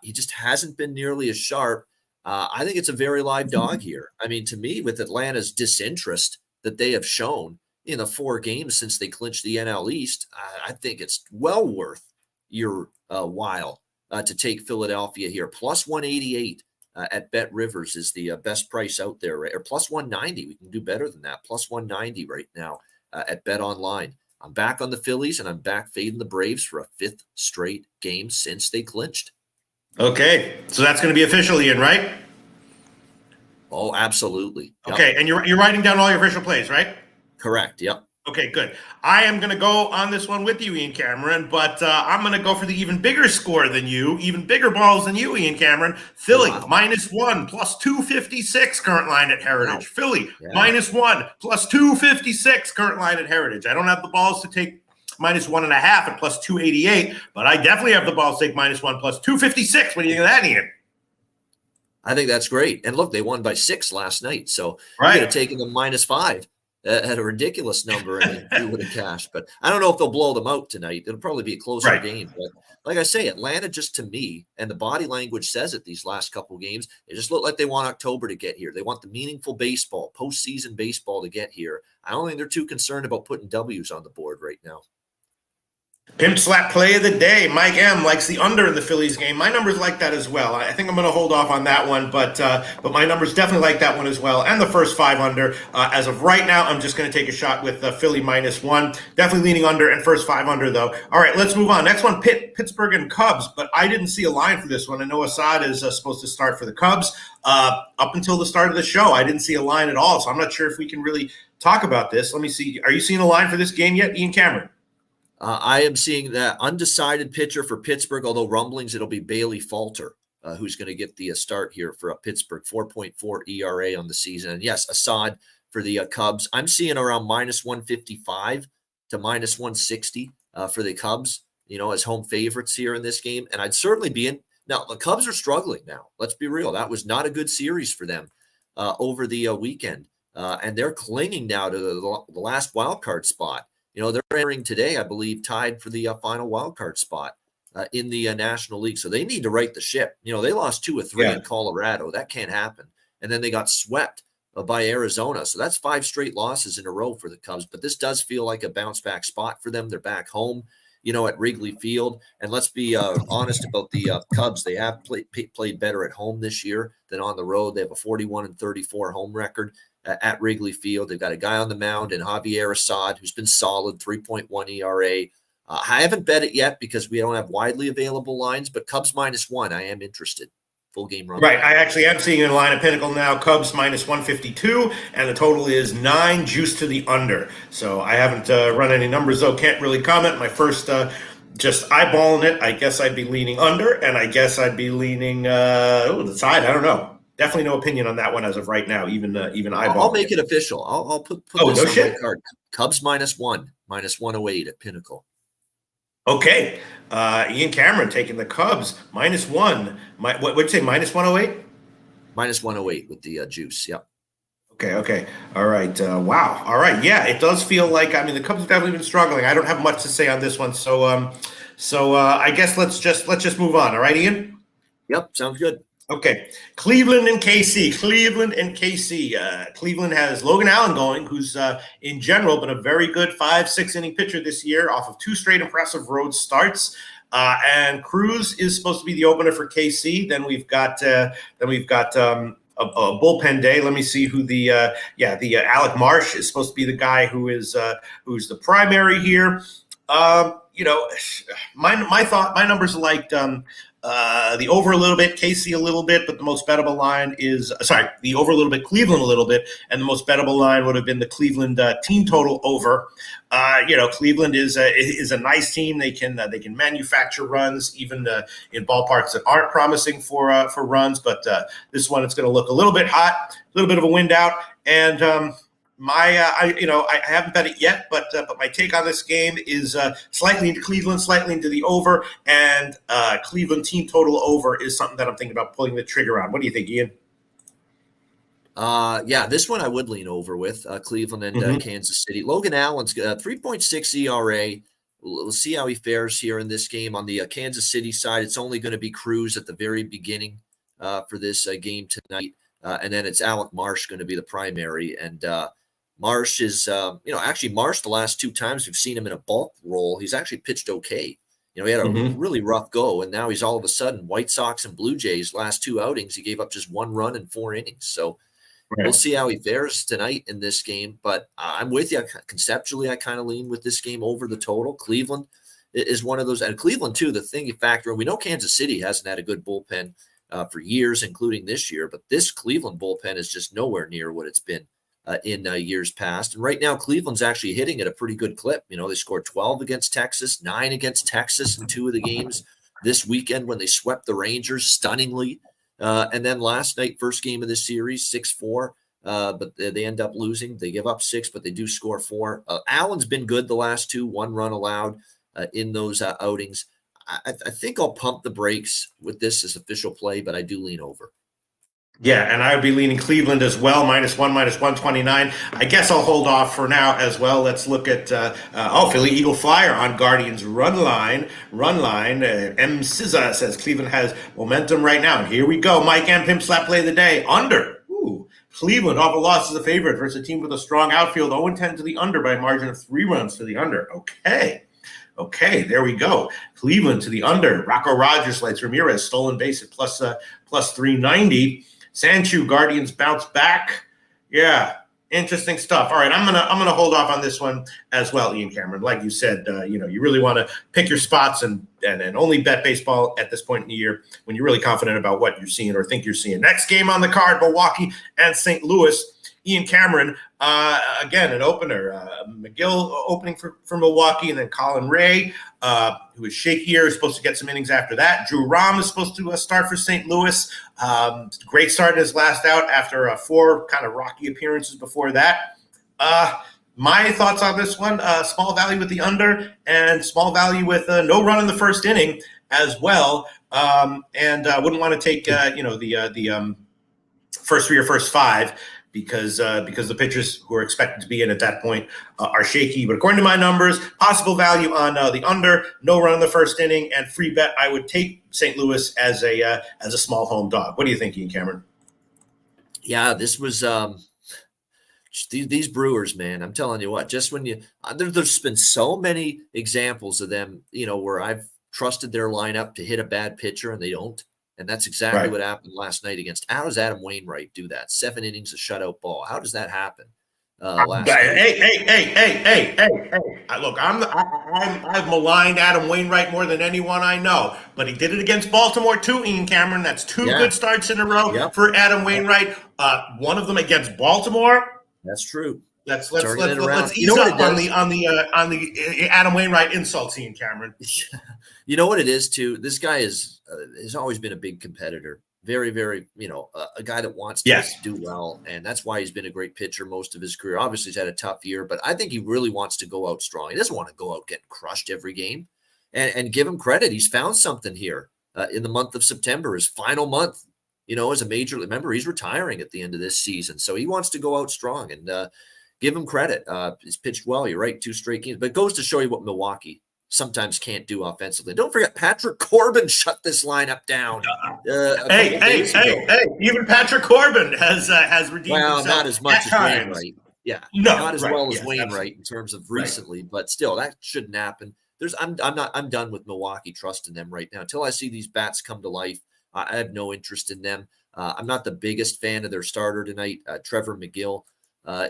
He just hasn't been nearly as sharp. I think it's a very live dog here. I mean, to me, with Atlanta's disinterest that they have shown in the 4 games since they clinched the NL East, I think it's well worth your while to take Philadelphia here. Plus 188 at Bet Rivers is the best price out there, right? Or plus 190. We can do better than that. Plus 190 right now at Bet Online. I'm back on the Phillies, and I'm back fading the Braves for a 5th straight game since they clinched. Okay, so that's going to be official, Ian, right? Oh, absolutely. Yep. Okay, and you're writing down all your official plays, right? Correct, yep. Okay, good. I am going to go on this one with you, Ian Cameron, but I'm going to go for the even bigger score than you, even bigger balls than you, Ian Cameron. Philly, -1, plus 256 current line at Heritage. Wow. Philly, -1, plus 256 current line at Heritage. I don't have the balls to take -1.5 at plus 288, but I definitely have the balls to take -1 plus 256. What do you think of that, Ian? I think that's great. And look, they won by 6 last night, so you could have taken them -5. At a ridiculous number, and you would have cashed. But I don't know if they'll blow them out tonight. It'll probably be a closer game. But like I say, Atlanta, just to me, and the body language says it these last couple of games, it just look like they want October to get here. They want the meaningful baseball, postseason baseball to get here. I don't think they're too concerned about putting W's on the board right now. Pimp slap play of the day. Mike M likes the under in the Phillies game. My numbers like that as well. I think I'm going to hold off on that one, but my numbers definitely like that one as well. And the first five under. As of right now, I'm just going to take a shot with Philly -1. Definitely leaning under and first five under though. All right, let's move on. Next one, Pittsburgh and Cubs. But I didn't see a line for this one. I know Assad is supposed to start for the Cubs. Up until the start of the show, I didn't see a line at all. So I'm not sure if we can really talk about this. Let me see. Are you seeing a line for this game yet, Ian Cameron? I am seeing that undecided pitcher for Pittsburgh, although rumblings it'll be Bailey Falter, who's going to get the start here for Pittsburgh, 4.4 ERA on the season. And yes, Assad for the Cubs. I'm seeing around -155 to -160 for the Cubs, as home favorites here in this game. And I'd certainly be in. Now, the Cubs are struggling now. Let's be real. That was not a good series for them over the weekend. And they're clinging now to the last wild card spot. They're entering today, I believe, tied for the final wild card spot in the National League. So they need to right the ship. They lost 2 or 3 in Colorado. That can't happen. And then they got swept by Arizona. So that's 5 straight losses in a row for the Cubs. But this does feel like a bounce back spot for them. They're back home, at Wrigley Field. And let's be honest about the Cubs. They have played better at home this year than on the road. They have a 41-34 home record at Wrigley Field. They've got a guy on the mound in Javier Assad, who's been solid, 3.1 ERA. I haven't bet it yet because we don't have widely available lines, but Cubs -1, I am interested. Full game run. Right. I actually am seeing a line at Pinnacle now, Cubs -152, and the total is 9, juice to the under. So I haven't run any numbers, though. Can't really comment. My first just eyeballing it, I guess I'd be leaning under, and I guess I'd be leaning the side. I don't know. Definitely no opinion on that one as of right now, even eyeball. I'll make it official. I'll put this on my card. Cubs -1, -108 at Pinnacle. Okay. Ian Cameron taking the Cubs -1. What'd you say, -108? -108 with the juice. Yep. Okay. All right. Wow. All right. Yeah, it does feel like, the Cubs have definitely been struggling. I don't have much to say on this one. So I guess let's just move on. All right, Ian? Yep. Sounds good. Okay, Cleveland and KC. Cleveland has Logan Allen going, who's in general been a very good 5-6 inning pitcher this year off of 2 straight impressive road starts. And Cruz is supposed to be the opener for KC. Then we've got a bullpen day. Let me see who the Alec Marsh is supposed to be the guy who's the primary here. My numbers are like the over a little bit, KC a little bit, but the most bettable line is the over a little bit, Cleveland a little bit, and the most bettable line would have been the Cleveland team total over. Cleveland is a nice team. They can manufacture runs even in ballparks that aren't promising for runs, but this one it's going to look a little bit hot, a little bit of a wind out, and I haven't bet it yet, but my take on this game is slightly into Cleveland, slightly into the over, and Cleveland team total over is something that I'm thinking about pulling the trigger on. What do you think, Ian? This one I would lean over with Cleveland and Kansas City. Logan Allen's 3.6 ERA. We'll see how he fares here in this game. On the Kansas City side, it's only going to be Cruz at the very beginning for this game tonight, and then it's Alec Marsh going to be the primary. And Marsh is, actually Marsh, the last 2 times we've seen him in a bulk role, he's actually pitched okay. He had a really rough go, and now he's all of a sudden White Sox and Blue Jays last 2 outings. He gave up just 1 run in 4 innings. So we'll see how he fares tonight in this game. But I'm with you. Conceptually, I kind of lean with this game over the total. Cleveland is one of those. And Cleveland, too, the thing you factor in, we know Kansas City hasn't had a good bullpen for years, including this year. But this Cleveland bullpen is just nowhere near what it's been in years past. And right now, Cleveland's actually hitting at a pretty good clip. They scored 12 against Texas, 9 against Texas in 2 of the games this weekend when they swept the Rangers stunningly. And then last night, first game of the series, 6-4, but they end up losing. They give up 6, but they do score 4. Allen's been good the last 2, 1 run allowed in those outings. I think I'll pump the brakes with this as official play, but I do lean over. Yeah, and I would be leaning Cleveland as well, -1, -129. I guess I'll hold off for now as well. Let's look at Philly Eagle Flyer on Guardians run line. M. Sizza says Cleveland has momentum right now. And here we go. Mike M. Pimp Slap play of the day. Under. Ooh. Cleveland off a loss as a favorite versus a team with a strong outfield. 0-10 to the under by a margin of 3 runs to the under. Okay, there we go. Cleveland to the under. Rocco Rogers lights Ramirez, stolen base at plus 390. Sanchu, Guardians bounce back. Yeah, interesting stuff. All right, I'm gonna hold off on this one as well, Ian Cameron. Like you said, you really want to pick your spots and only bet baseball at this point in the year when you're really confident about what you're seeing or think you're seeing. Next game on the card: Milwaukee and St. Louis. Ian Cameron, again, an opener. McGill opening for Milwaukee, and then Colin Ray, who is shakier, is supposed to get some innings after that. Drew Rom is supposed to start for St. Louis. Great start in his last out after 4 kind of rocky appearances before that. My thoughts on this one, small value with the under and small value with no run in the first inning as well. And wouldn't want to take, the first 3 or first 5. Because the pitchers who are expected to be in at that point are shaky. But according to my numbers, possible value on the under, no run in the first inning, and free bet, I would take St. Louis as a small home dog. What do you think, Ian Cameron? Yeah, this was these Brewers, man. I'm telling you what, just when there's been so many examples of them, where I've trusted their lineup to hit a bad pitcher and they don't. And that's exactly what happened last night against. How does Adam Wainwright do that? 7 innings of shutout ball. How does that happen? Last night? Hey! Look, I've maligned Adam Wainwright more than anyone I know, but he did it against Baltimore too. Ian Cameron, that's 2 good starts in a row for Adam Wainwright. One of them against Baltimore. That's true. Let's ease up on the Adam Wainwright insults, Ian Cameron. You know what it is too. This guy has always been a big competitor. Very, very, a guy that wants to do well, and that's why he's been a great pitcher most of his career. Obviously, he's had a tough year, but I think he really wants to go out strong. He doesn't want to go out getting crushed every game. And give him credit. He's found something here in the month of September, his final month. As a major. Remember, he's retiring at the end of this season, so he wants to go out strong and. Give him credit. He's pitched well. You're right, 2 straight games. But it goes to show you what Milwaukee sometimes can't do offensively. Don't forget, Patrick Corbin shut this lineup down. Hey! Even Patrick Corbin has redeemed himself. Well, not as much as Wainwright. Yeah, not as well as Wainwright in terms of recently, but still, that shouldn't happen. I'm done with Milwaukee trusting them right now until I see these bats come to life. I have no interest in them. I'm not the biggest fan of their starter tonight, Trevor McGill.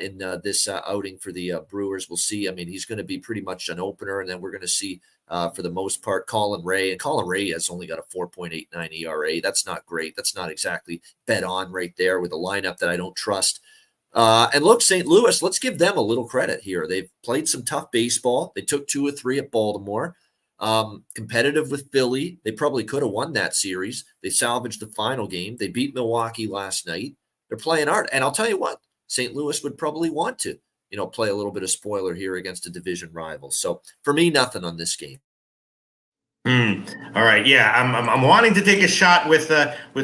In this outing for the Brewers. We'll see. I mean, he's going to be pretty much an opener, and then we're going to see, for the most part, Colin Ray. And Colin Ray has only got a 4.89 ERA. That's not great. That's not exactly bet on right there with a lineup that I don't trust. And look, St. Louis, let's give them a little credit here. They've played some tough baseball. They took 2 or 3 at Baltimore. Competitive with Philly. They probably could have won that series. They salvaged the final game. They beat Milwaukee last night. They're playing hard. And I'll tell you what, St. Louis would probably want to, play a little bit of spoiler here against a division rival. So for me, nothing on this game. All right, yeah, I'm wanting to take a shot with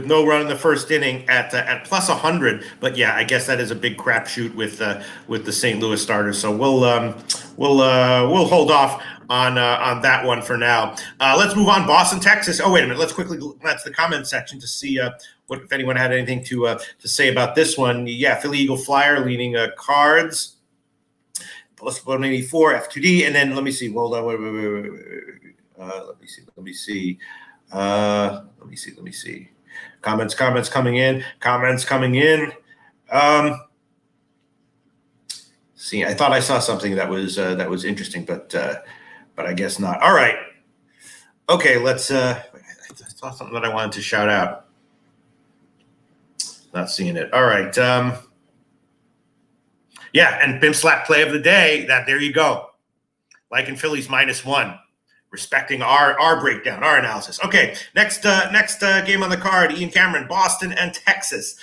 no run in the first inning at plus 100, but yeah, I guess that is a big crapshoot with the St. Louis starters. So we'll hold off on that one for now. Let's move on. Boston, Texas. Oh, wait a minute. Let's quickly glance the comment section to see what if anyone had anything to say about this one. Yeah, Philly Eagle Flyer leaning Cards plus 184 F2D, and then let me see. Hold on, wait. Let me see. Comments coming in. See, I thought I saw something that was interesting, but I guess not. All right. Okay, let's. I saw something that I wanted to shout out. Not seeing it. All right. Yeah, and Pimp Slap play of the day. There you go. Like in Phillies -1. Respecting our breakdown, our analysis. Okay, next game on the card, Ian Cameron, Boston and Texas.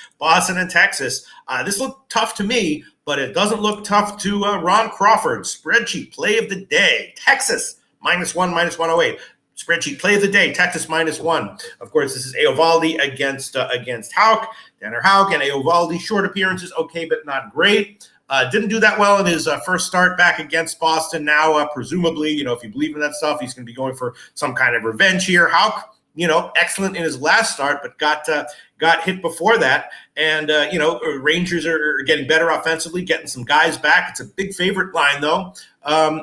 This looked tough to me, but it doesn't look tough to Ron Crawford. Spreadsheet play of the day, Texas -1, -108. Spreadsheet play of the day, Texas -1. Of course, this is Eovaldi against Houck, Tanner Houck, and Eovaldi short appearances, okay, but not great. Didn't do that well in his first start back against Boston. Now, presumably, if you believe in that stuff, he's going to be going for some kind of revenge here. Houck, excellent in his last start, but got got hit before that. And, Rangers are getting better offensively, getting some guys back. It's a big favorite line, though.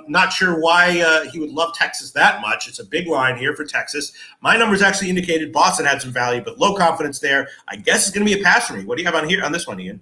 Not sure why he would love Texas that much. It's a big line here for Texas. My numbers actually indicated Boston had some value, but low confidence there. I guess it's going to be a pass for me. What do you have on this one, Ian?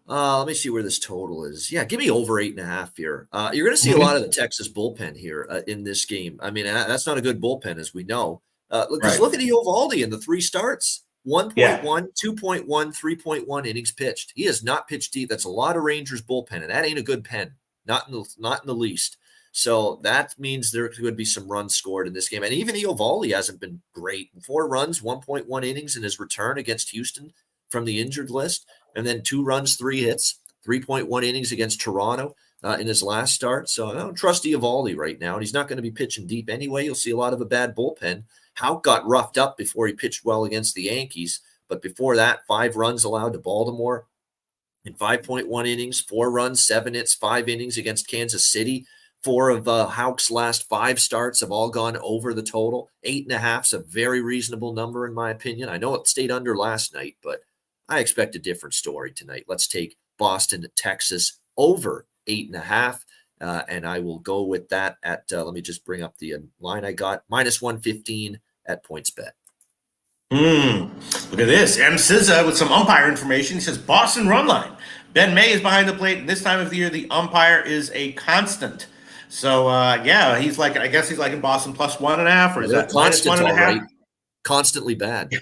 Let me see where this total is. Yeah, give me over 8.5 here. You're going to see a lot of the Texas bullpen here in this game. I mean, that's not a good bullpen, as we know. Because look at Eovaldi in the 3 starts. 1.1, Yeah. 2.1, 3.1 innings pitched. He has not pitched deep. That's a lot of Rangers bullpen, and that ain't a good pen, not in the least. So that means there could be some runs scored in this game. And even Eovaldi hasn't been great. 4 runs, 1.1 innings in his return against Houston from the injured list, and then 2 runs, 3 hits, 3.1 innings against Toronto in his last start. So I don't trust Eovaldi right now, and he's not going to be pitching deep anyway. You'll see a lot of a bad bullpen. Houck got roughed up before he pitched well against the Yankees, but before that, 5 runs allowed to Baltimore in 5.1 innings, 4 runs, 7 hits, 5 innings against Kansas City. 4 of Houck's last 5 starts have all gone over the total. 8.5 is a very reasonable number in my opinion. I know it stayed under last night, but I expect a different story tonight. Let's take Boston, Texas over 8.5. And I will go with that at, let me just bring up the line I got, -115 at PointsBet. Look at this. M. Sizza with some umpire information. He says Boston run line. Ben May is behind the plate. And this time of the year, the umpire is a constant. So, he's like, I guess he's like in Boston +1.5, or is that -1.5? Right. Constantly bad.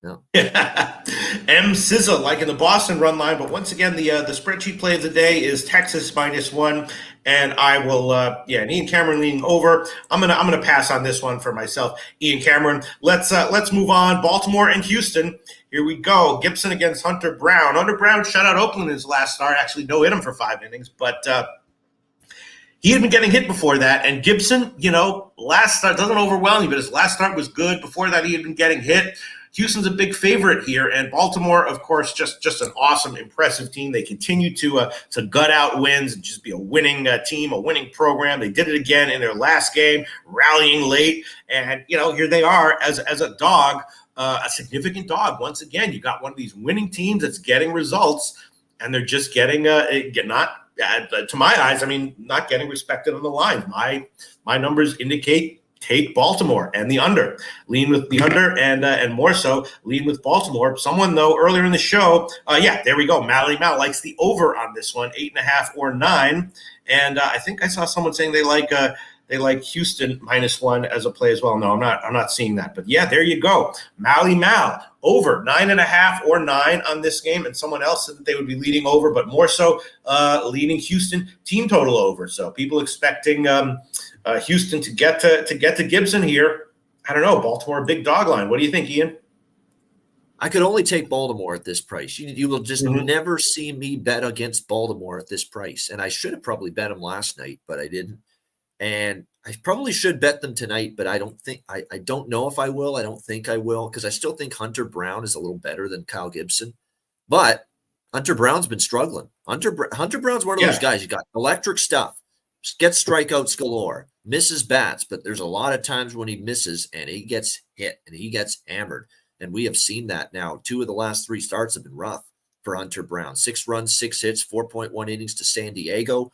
No. M. Sizza like in the Boston run line, but once again, the spreadsheet play of the day is Texas -1, and I will, and Ian Cameron leaning over. I'm gonna pass on this one for myself. Ian Cameron. Let's move on. Baltimore and Houston. Here we go. Gibson against Hunter Brown. Hunter Brown shut out Oakland in his last start. Actually, no hit him for 5 innings, but he had been getting hit before that, and Gibson, last start doesn't overwhelm you, but his last start was good. Before that, he had been getting hit. Houston's a big favorite here, and Baltimore, of course, just an awesome, impressive team. They continue to gut out wins and just be a winning team, a winning program. They did it again in their last game, rallying late, and here they are as a dog, a significant dog. Once again, you got one of these winning teams that's getting results, and they're just getting not. To my eyes, not getting respected on the line. My numbers indicate take Baltimore and the under. Lean with the under and more so lean with Baltimore. Someone, though, earlier in the show, there we go. Mally Mal likes the over on this one, 8.5 or 9. And I think I saw someone saying they like Houston -1 as a play as well. No, I'm not seeing that. But yeah, there you go. Mally Mal over 9.5 or 9 on this game. And someone else said that they would be leading over, but more so leading Houston team total over. So people expecting Houston to get to Gibson here. I don't know. Baltimore, big dog line. What do you think, Ian? I could only take Baltimore at this price. You will just never see me bet against Baltimore at this price. And I should have probably bet them last night, but I didn't. And I probably should bet them tonight, but I don't know if I will. I don't think I will, because I still think Hunter Brown is a little better than Kyle Gibson. But Hunter Brown's been struggling. Hunter Brown's one of those guys. You got electric stuff, gets strikeouts galore, misses bats, but there's a lot of times when he misses and he gets hit and he gets hammered. And we have seen that now. 2 of the last 3 starts have been rough for Hunter Brown. 6 runs, 6 hits, 4.1 innings to San Diego.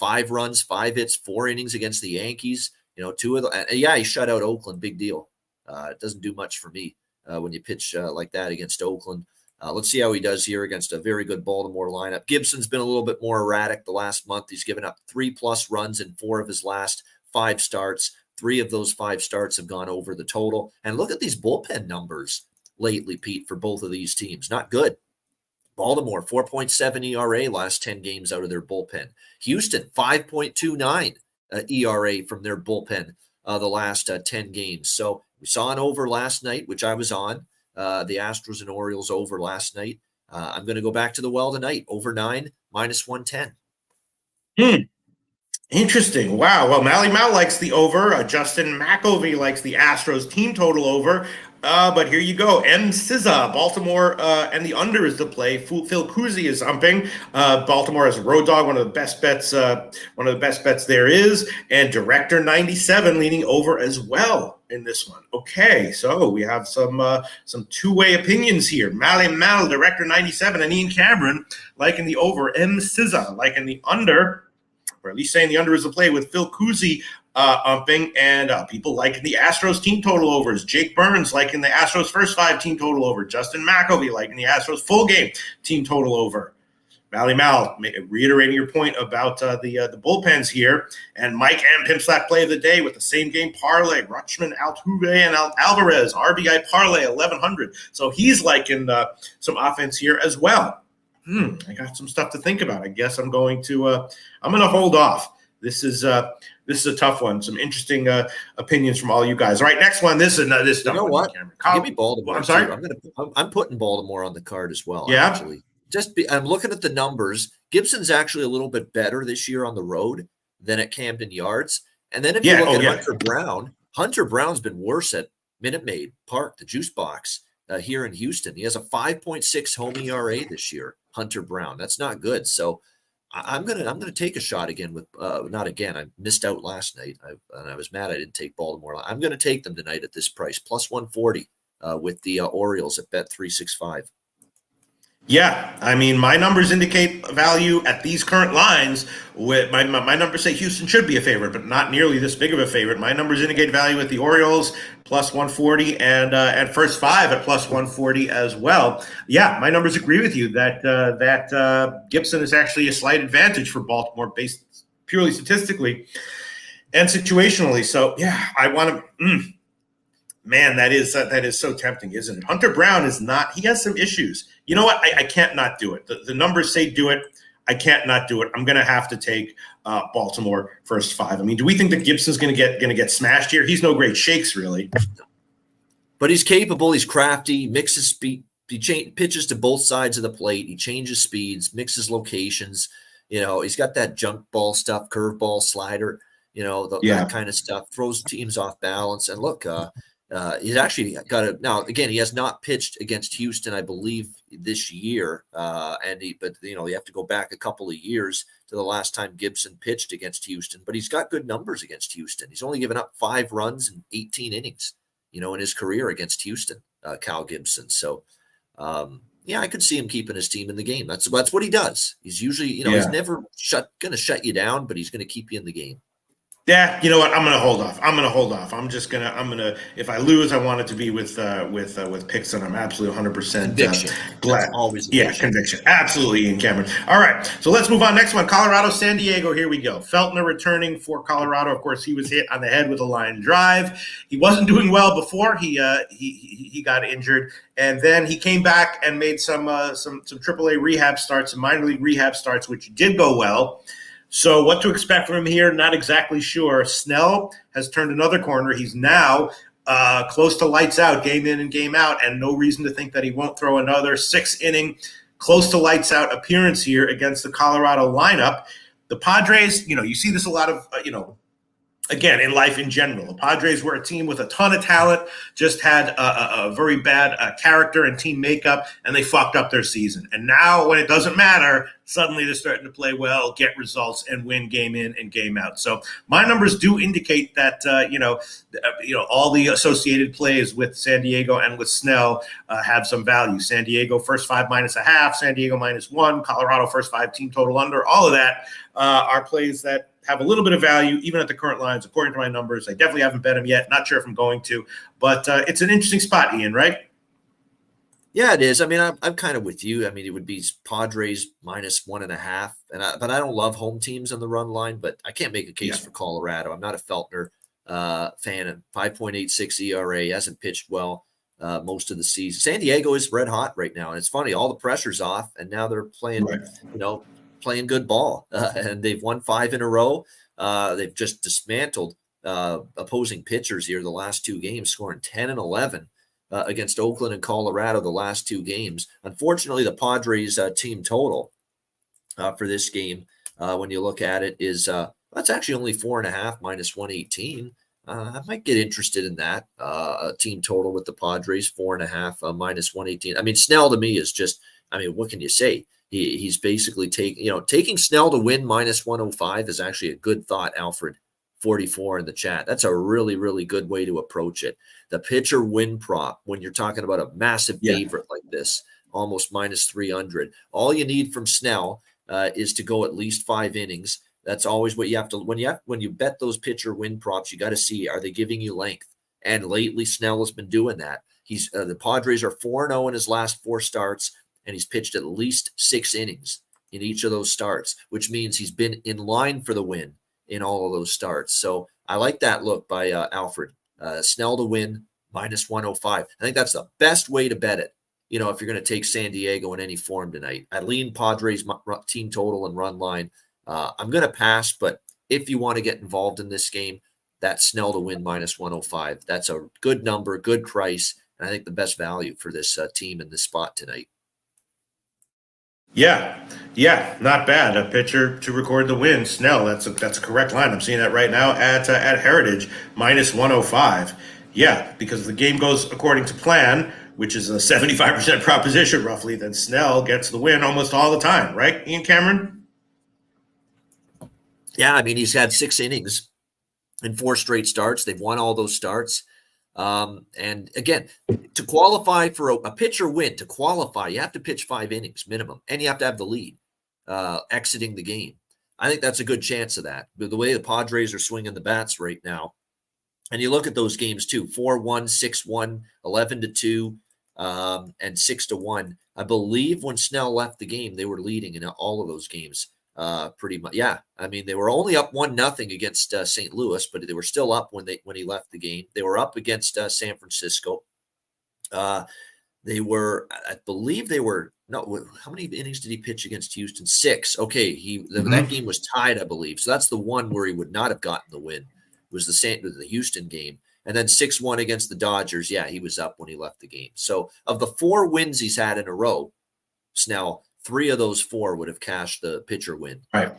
5 runs, 5 hits, 4 innings against the Yankees. 2 of the he shut out Oakland. Big deal. It doesn't do much for me when you pitch like that against Oakland. Let's see how he does here against a very good Baltimore lineup. Gibson's been a little bit more erratic the last month. He's given up 3+ runs in 4 of his last 5 starts. 3 of those 5 starts have gone over the total. And look at these bullpen numbers lately, Pete, for both of these teams. Not good. Baltimore, 4.7 ERA last 10 games out of their bullpen. Houston, 5.29 ERA from their bullpen the last 10 games. So we saw an over last night, which I was on. The Astros and Orioles over last night. I'm going to go back to the well tonight. Over 9, -110. Interesting. Wow. Well, Mally Mal likes the over. Justin McElvey likes the Astros team total over. But here you go. SZA, Baltimore, and the under is the play. Phil Cousy is umping. Baltimore as a road dog, one of the best bets. One of the best bets there is, and Director 97 leaning over as well in this one. Okay, so we have some two-way opinions here. Mal, Director 97, and Ian Cameron liking the over. SZA liking the under, or at least saying the under is the play with Phil Cousy umping, and people liking the Astros team total overs. Jake Burns liking the Astros first 5 team total over. Justin McElvey liking the Astros full game team total over. Mal, reiterating your point about the bullpens here, and Mike M. Pimpslap play of the day with the same game parlay. Rutschman, Altuve, and Alvarez RBI parlay 1100. So he's liking some offense here as well. I got some stuff to think about. I guess I'm going to hold off. This is a tough one. Some interesting opinions from all you guys. All right, next one. This. You know what? Give me Baltimore. I'm sorry. I'm putting Baltimore on the card as well. Yeah. Actually, I'm looking at the numbers. Gibson's actually a little bit better this year on the road than at Camden Yards. And then if you look at Hunter Brown's been worse at Minute Maid Park, the juice box here in Houston. He has a 5.6 home ERA this year. Hunter Brown. That's not good. So I'm gonna take a shot again with not again. I missed out last night, and I was mad I didn't take Baltimore. I'm gonna take them tonight at this price, plus 140 with the Orioles at Bet365. Yeah, I mean, my numbers indicate value at these current lines. With my numbers say Houston should be a favorite, but not nearly this big of a favorite. My numbers indicate value with the Orioles plus 140 and first 5 at plus 140 as well. Yeah, my numbers agree with you that Gibson is actually a slight advantage for Baltimore based purely statistically and situationally. So yeah, I want to. Man, that is so tempting, isn't it? Hunter Brown is not. He has some issues. You know what? I can't not do it. The numbers say do it. I can't not do it. I'm going to have to take Baltimore first 5. I mean, do we think that Gibson's going to get smashed here? He's no great shakes, really. But he's capable. He's crafty. Mixes speed. He pitches to both sides of the plate. He changes speeds. Mixes locations. He's got that junk ball stuff, curveball, slider. That kind of stuff. Throws teams off balance. And look. He's actually got now again. He has not pitched against Houston, I believe, this year. But you have to go back a couple of years to the last time Gibson pitched against Houston. But he's got good numbers against Houston. He's only given up 5 runs in 18 innings, in his career against Houston, Cal Gibson. So, I could see him keeping his team in the game. That's what he does. He's usually, he's never going to shut you down, but he's going to keep you in the game. Yeah, you know what? I'm going to hold off. I'm going to, if I lose, I want it to be with picks, and I'm absolutely 100% glad. Always conviction. Absolutely, Ian Cameron. All right, so let's move on. Next one, Colorado, San Diego. Here we go. Feltner returning for Colorado. Of course, he was hit on the head with a line drive. He wasn't doing well before he got injured, and then he came back and made some AAA rehab starts, some minor league rehab starts, which did go well. So what to expect from him here, not exactly sure. Snell has turned another corner. He's now close to lights out, game in and game out, and no reason to think that he won't throw another 6-inning, close to lights out appearance here against the Colorado lineup. The Padres, you see this a lot of, again, in life in general. The Padres were a team with a ton of talent, just had a very bad character and team makeup, and they fucked up their season. And now when it doesn't matter, suddenly they're starting to play well, get results, and win game in and game out. So my numbers do indicate that, all the associated plays with San Diego and with Snell have some value. San Diego first 5 -0.5, San Diego -1, Colorado first 5 team total under. All of that are plays that have a little bit of value, even at the current lines, according to my numbers. I definitely haven't bet them yet. Not sure if I'm going to, but it's an interesting spot, Ian, right? Yeah, it is. I mean, I'm kind of with you. I mean, it would be Padres -1.5, but I don't love home teams on the run line. But I can't make a case for Colorado. I'm not a Feltner fan. And 5.86 ERA, hasn't pitched well most of the season. San Diego is red hot right now, and it's funny. All the pressure's off, and now they're playing, playing good ball, and they've won 5 in a row. They've just dismantled opposing pitchers here the last 2 games, scoring 10 and 11. Against Oakland and Colorado the last 2 games. Unfortunately, the Padres team total for this game, when you look at it, is that's actually only 4.5 -118. I might get interested in that. Team total with the Padres, 4.5, minus 118. I mean, Snell to me is just, I mean, what can you say? He's basically taking Snell to win minus 105 is actually a good thought, Alfred 44 in the chat. That's a really, really good way to approach it. The pitcher win prop, when you're talking about a massive favorite like this, almost minus 300. All you need from Snell is to go at least 5 innings. That's always what you have to when you bet those pitcher win props. You got to see, are they giving you length? And lately, Snell has been doing that. He's the Padres are 4-0 in his last 4 starts, and he's pitched at least 6 innings in each of those starts, which means he's been in line for the win in all of those starts. So I like that look by Alfred. Snell to win minus 105. I think that's the best way to bet it. If you're going to take San Diego in any form tonight, I lean Padres team total and run line. I'm going to pass, but if you want to get involved in this game, that Snell to win minus 105. That's a good number, good price, and I think the best value for this team in this spot tonight. Yeah, not bad. A pitcher to record the win, Snell. That's a correct line. I'm seeing that right now at Heritage, minus 105. Yeah, because if the game goes according to plan, which is a 75% proposition roughly, then Snell gets the win almost all the time, right, Ian Cameron? Yeah, I mean, he's had 6 innings in 4 straight starts. They've won all those starts. And again, to qualify for a pitcher win, to qualify, you have to pitch 5 innings minimum, and you have to have the lead exiting the game. I think that's a good chance of that. The way the Padres are swinging the bats right now, and you look at those games too, 4-1, 6-1, 11-2, and 6-1. I believe when Snell left the game, they were leading in all of those games. Pretty much, yeah. I mean, they were only up 1-0 against St. Louis, but they were still up when he left the game. They were up against San Francisco. They were, I believe, no. How many innings did he pitch against Houston? 6. Okay, that game was tied, I believe. So that's the one where he would not have gotten the win. It was the Houston game, and then 6-1 against the Dodgers. Yeah, he was up when he left the game. So of the 4 wins he's had in a row, Snell, 3 of those 4 would have cashed the pitcher win. Right.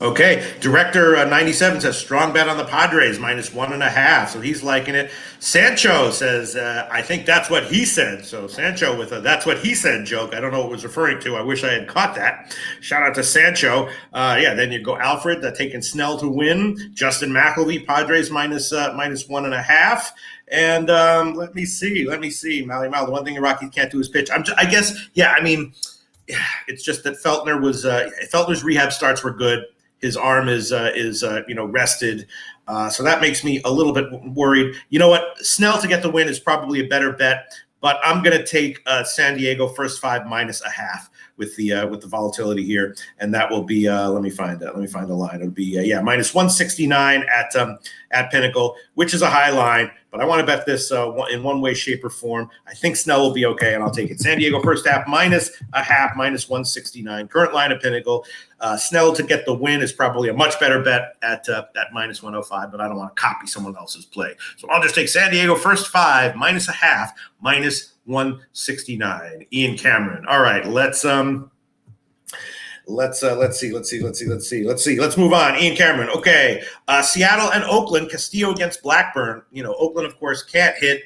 Okay. Director 97 says strong bet on the Padres minus 1.5. So he's liking it. Sancho says, I think that's what he said. So Sancho with a that's what he said joke. I don't know what it was referring to. I wish I had caught that. Shout out to Sancho. Then you go Alfred taking Snell to win. Justin McElvey, Padres minus 1.5. And let me see. Mally Mal, the one thing the Rockies can't do is pitch. It's just that Feltner's rehab starts were good. His arm is rested, so that makes me a little bit worried. You know what? Snell to get the win is probably a better bet, but I'm going to take San Diego first 5 minus 0.5 with the volatility here, and that will be let me find the line. It'll be minus 169 at Pinnacle, which is a high line. But I want to bet this in one way, shape, or form. I think Snell will be okay, and I'll take it. San Diego first half minus 0.5, minus 169. Current line at Pinnacle. Snell to get the win is probably a much better bet at minus 105, but I don't want to copy someone else's play. So I'll just take San Diego first 5, minus 0.5, minus 169. Ian Cameron. All right, let's see. Let's move on. Ian Cameron. Okay. Seattle and Oakland. Castillo against Blackburn. Oakland, of course, can't hit.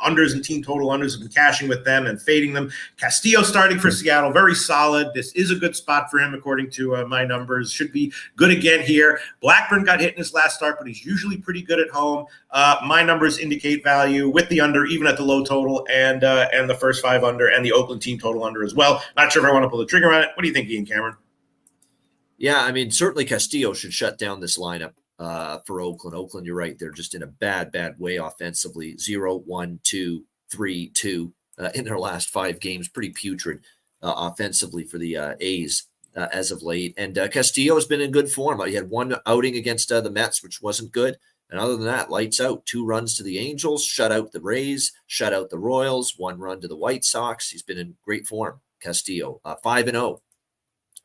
Unders and team total unders have been cashing with them and fading them. Castillo starting for Seattle. Very solid. This is a good spot for him, according to my numbers. Should be good again here. Blackburn got hit in his last start, but he's usually pretty good at home. My numbers indicate value with the under, even at the low total, and the first 5 under, and the Oakland team total under as well. Not sure if I want to pull the trigger on it. What do you think, Ian Cameron? Yeah, I mean, certainly Castillo should shut down this lineup for Oakland. Oakland, you're right. They're just in a bad way offensively. 0-1-2-3-2 in their last 5 games. Pretty putrid offensively for the A's as of late. And Castillo has been in good form. He had 1 outing against the Mets, which wasn't good. And other than that, lights out. 2 runs to the Angels, shut out the Rays, shut out the Royals, 1 run to the White Sox. He's been in great form, Castillo. 5-0.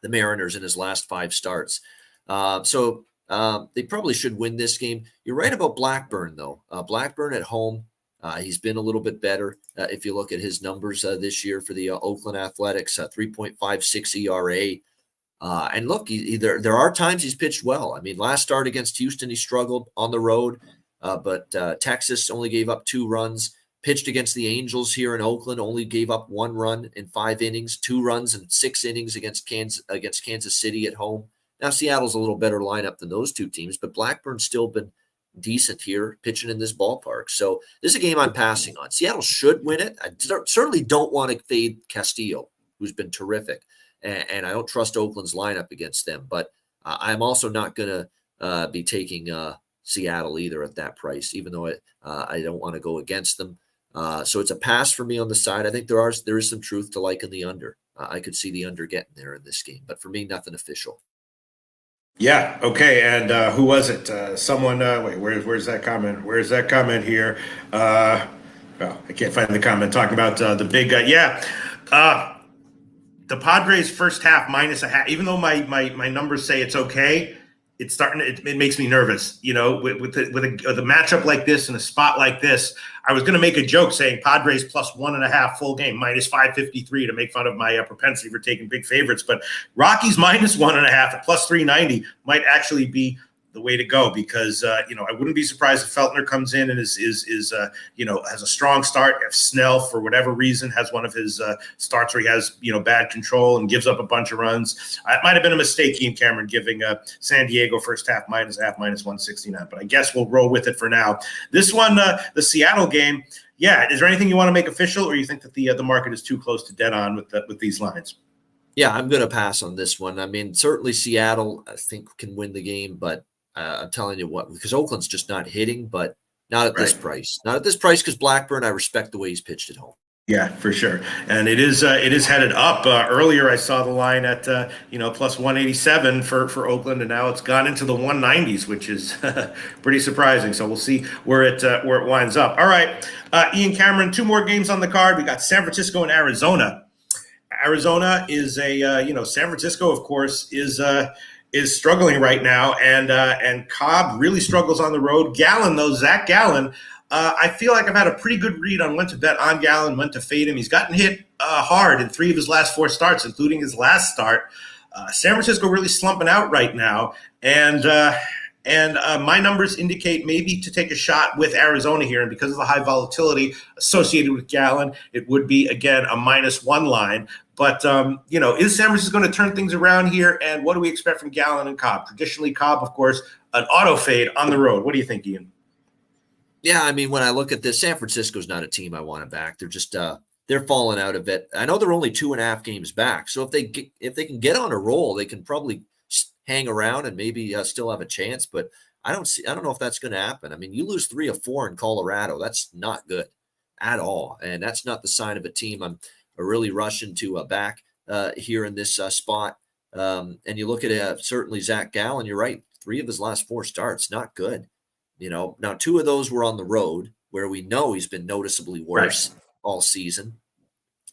The Mariners in his last 5 starts. So they probably should win this game. You're right about Blackburn, though. Blackburn at home, he's been a little bit better. If you look at his numbers this year for the Oakland Athletics, 3.56 ERA. And look, there are times he's pitched well. I mean, last start against Houston, he struggled on the road. But Texas only gave up 2 runs. Pitched against the Angels here in Oakland, only gave up 1 run in 5 innings, 2 runs in 6 innings against Kansas City at home. Now, Seattle's a little better lineup than those 2 teams, but Blackburn's still been decent here pitching in this ballpark. So this is a game I'm passing on. Seattle should win it. I certainly don't want to fade Castillo, who's been terrific, and I don't trust Oakland's lineup against them. But I'm also not going to be taking Seattle either at that price, even though I don't want to go against them. So it's a pass for me on the side. I think there is some truth to liking the under. I could see the under getting there in this game, but for me, nothing official. Yeah. Okay. And who was it? Someone. Wait. Where's that comment? Where's that comment here? I can't find the comment talking about the big guy. Yeah. The Padres first half -0.5. Even though my numbers say it's okay, it's starting. It makes me nervous. With a matchup like this and a spot like this, I was going to make a joke saying Padres +1.5 full game, -553 to make fun of my propensity for taking big favorites. But Rockies -1.5 at +390 might actually be the way to go, because I wouldn't be surprised if Feltner comes in and has a strong start. If Snell, for whatever reason, has one of his starts where he has bad control and gives up a bunch of runs, it might have been a mistake, Ian Cameron, giving San Diego first half -0.5, -169. But I guess we'll roll with it for now. This one, the Seattle game. Yeah, is there anything you want to make official, or you think that the market is too close to dead on with these lines? Yeah, I'm going to pass on this one. I mean, certainly Seattle, I think, can win the game, but I'm telling you what, because Oakland's just not hitting, but not at this price. Not at this price, because Blackburn, I respect the way he's pitched at home. Yeah, for sure. And it is headed up. Earlier, I saw the line at +187 for Oakland, and now it's gone into the 190s, which is pretty surprising. So we'll see where it winds up. All right, Ian Cameron, 2 more games on the card. We got San Francisco and Arizona. Arizona is San Francisco, of course, is struggling right now, and Cobb really struggles on the road. Gallen, though, Zach Gallen, I feel like I've had a pretty good read on when to bet on Gallen, when to fade him. He's gotten hit hard in 3 of his last 4 starts, including his last start. San Francisco really slumping out right now, and my numbers indicate maybe to take a shot with Arizona here, and because of the high volatility associated with Gallen, it would be, again, a -1 line. But, is San Francisco going to turn things around here? And what do we expect from Gallen and Cobb? Traditionally, Cobb, of course, an auto fade on the road. What do you think, Ian? Yeah, I mean, when I look at this, San Francisco's not a team I want to back. They're just they're falling out of it. I know they're only 2.5 games back. So if they can get on a roll, they can probably hang around and maybe still have a chance. But I don't know if that's going to happen. I mean, you lose 3 of 4 in Colorado. That's not good at all. And that's not the sign of a team I'm really rushing to back here in this spot. And you look at certainly Zach Gallen, you're right. 3 of his last 4 starts, not good. Now 2 of those were on the road, where we know he's been noticeably worse all season.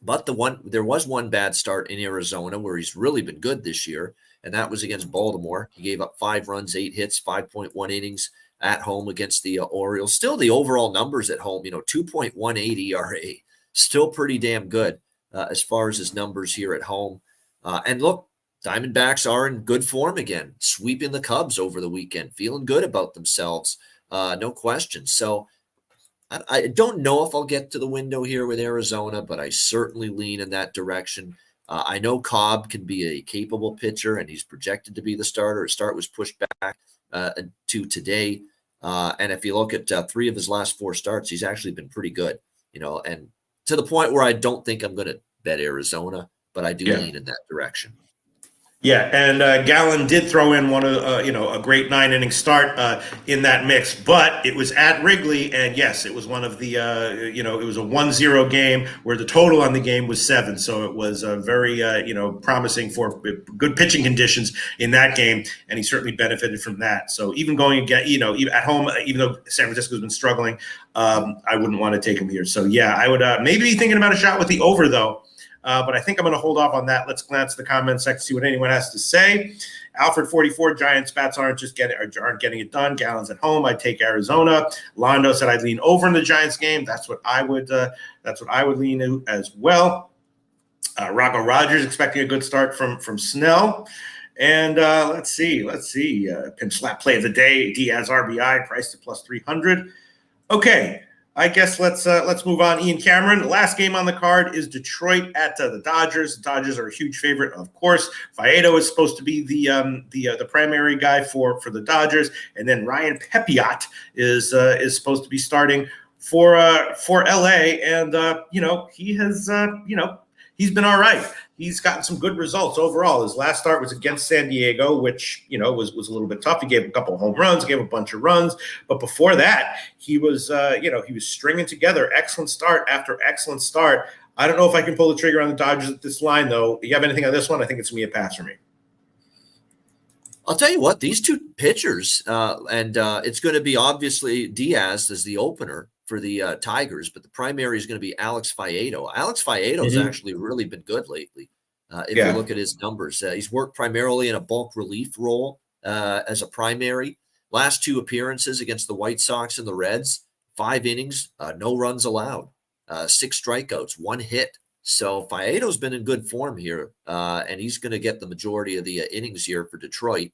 But there was one bad start in Arizona where he's really been good this year, and that was against Baltimore. He gave up 5 runs, 8 hits, 5.1 innings at home against the Orioles. Still, the overall numbers at home, 2.18 ERA, still pretty damn good as far as his numbers here at home. And look, Diamondbacks are in good form again, sweeping the Cubs over the weekend, feeling good about themselves, no question. So I don't know if I'll get to the window here with Arizona, but I certainly lean in that direction. I know Cobb can be a capable pitcher, and he's projected to be the starter. His start was pushed back to today. And if you look at 3 of his last 4 starts, he's actually been pretty good, and to the point where I don't think I'm going to bet Arizona, but I do lean in that direction. Yeah, and Gallen did throw in one of a great 9-inning start in that mix, but it was at Wrigley, and yes, it was one of the it was a 1-0 game where the total on the game was 7, so it was very promising for good pitching conditions in that game, and he certainly benefited from that. So even going again, even at home, even though San Francisco's been struggling, I wouldn't want to take him here. So yeah, I would maybe be thinking about a shot with the over though. But I think I'm going to hold off on that. Let's glance at the comments section, see what anyone has to say. Alfred 44, Giants bats aren't getting it done. Gallen's at home. I'd take Arizona. Londo said I'd lean over in the Giants game. That's what I would lean to as well. Rocco Rogers expecting a good start from Snell. And let's see. Pimp slap play of the day. Diaz RBI priced at plus 300. Okay, I guess let's move on. Ian Cameron. The last game on the card is Detroit at the Dodgers. The Dodgers are a huge favorite, of course. Faedo is supposed to be the primary guy for the Dodgers, and then Ryan Pepiot is supposed to be starting for LA. And he has he's been all right. He's gotten some good results overall. His last start was against San Diego, which was a little bit tough. He gave a couple of home runs, gave a bunch of runs, but before that, he was stringing together excellent start after excellent start. I don't know if I can pull the trigger on the Dodgers at this line, though. Do you have anything on this one? I think it's gonna be a pass for me. I'll tell you what, these two pitchers, and it's going to be obviously Diaz as the opener for the Tigers, but the primary is going to be Alex Faedo. Alex Faedo's actually really been good lately. If you look at his numbers, he's worked primarily in a bulk relief role as a primary. Last two appearances against the White Sox and the Reds, 5 innings, no runs allowed, 6 strikeouts, 1 hit. So Faedo's been in good form here, and he's going to get the majority of the innings here for Detroit.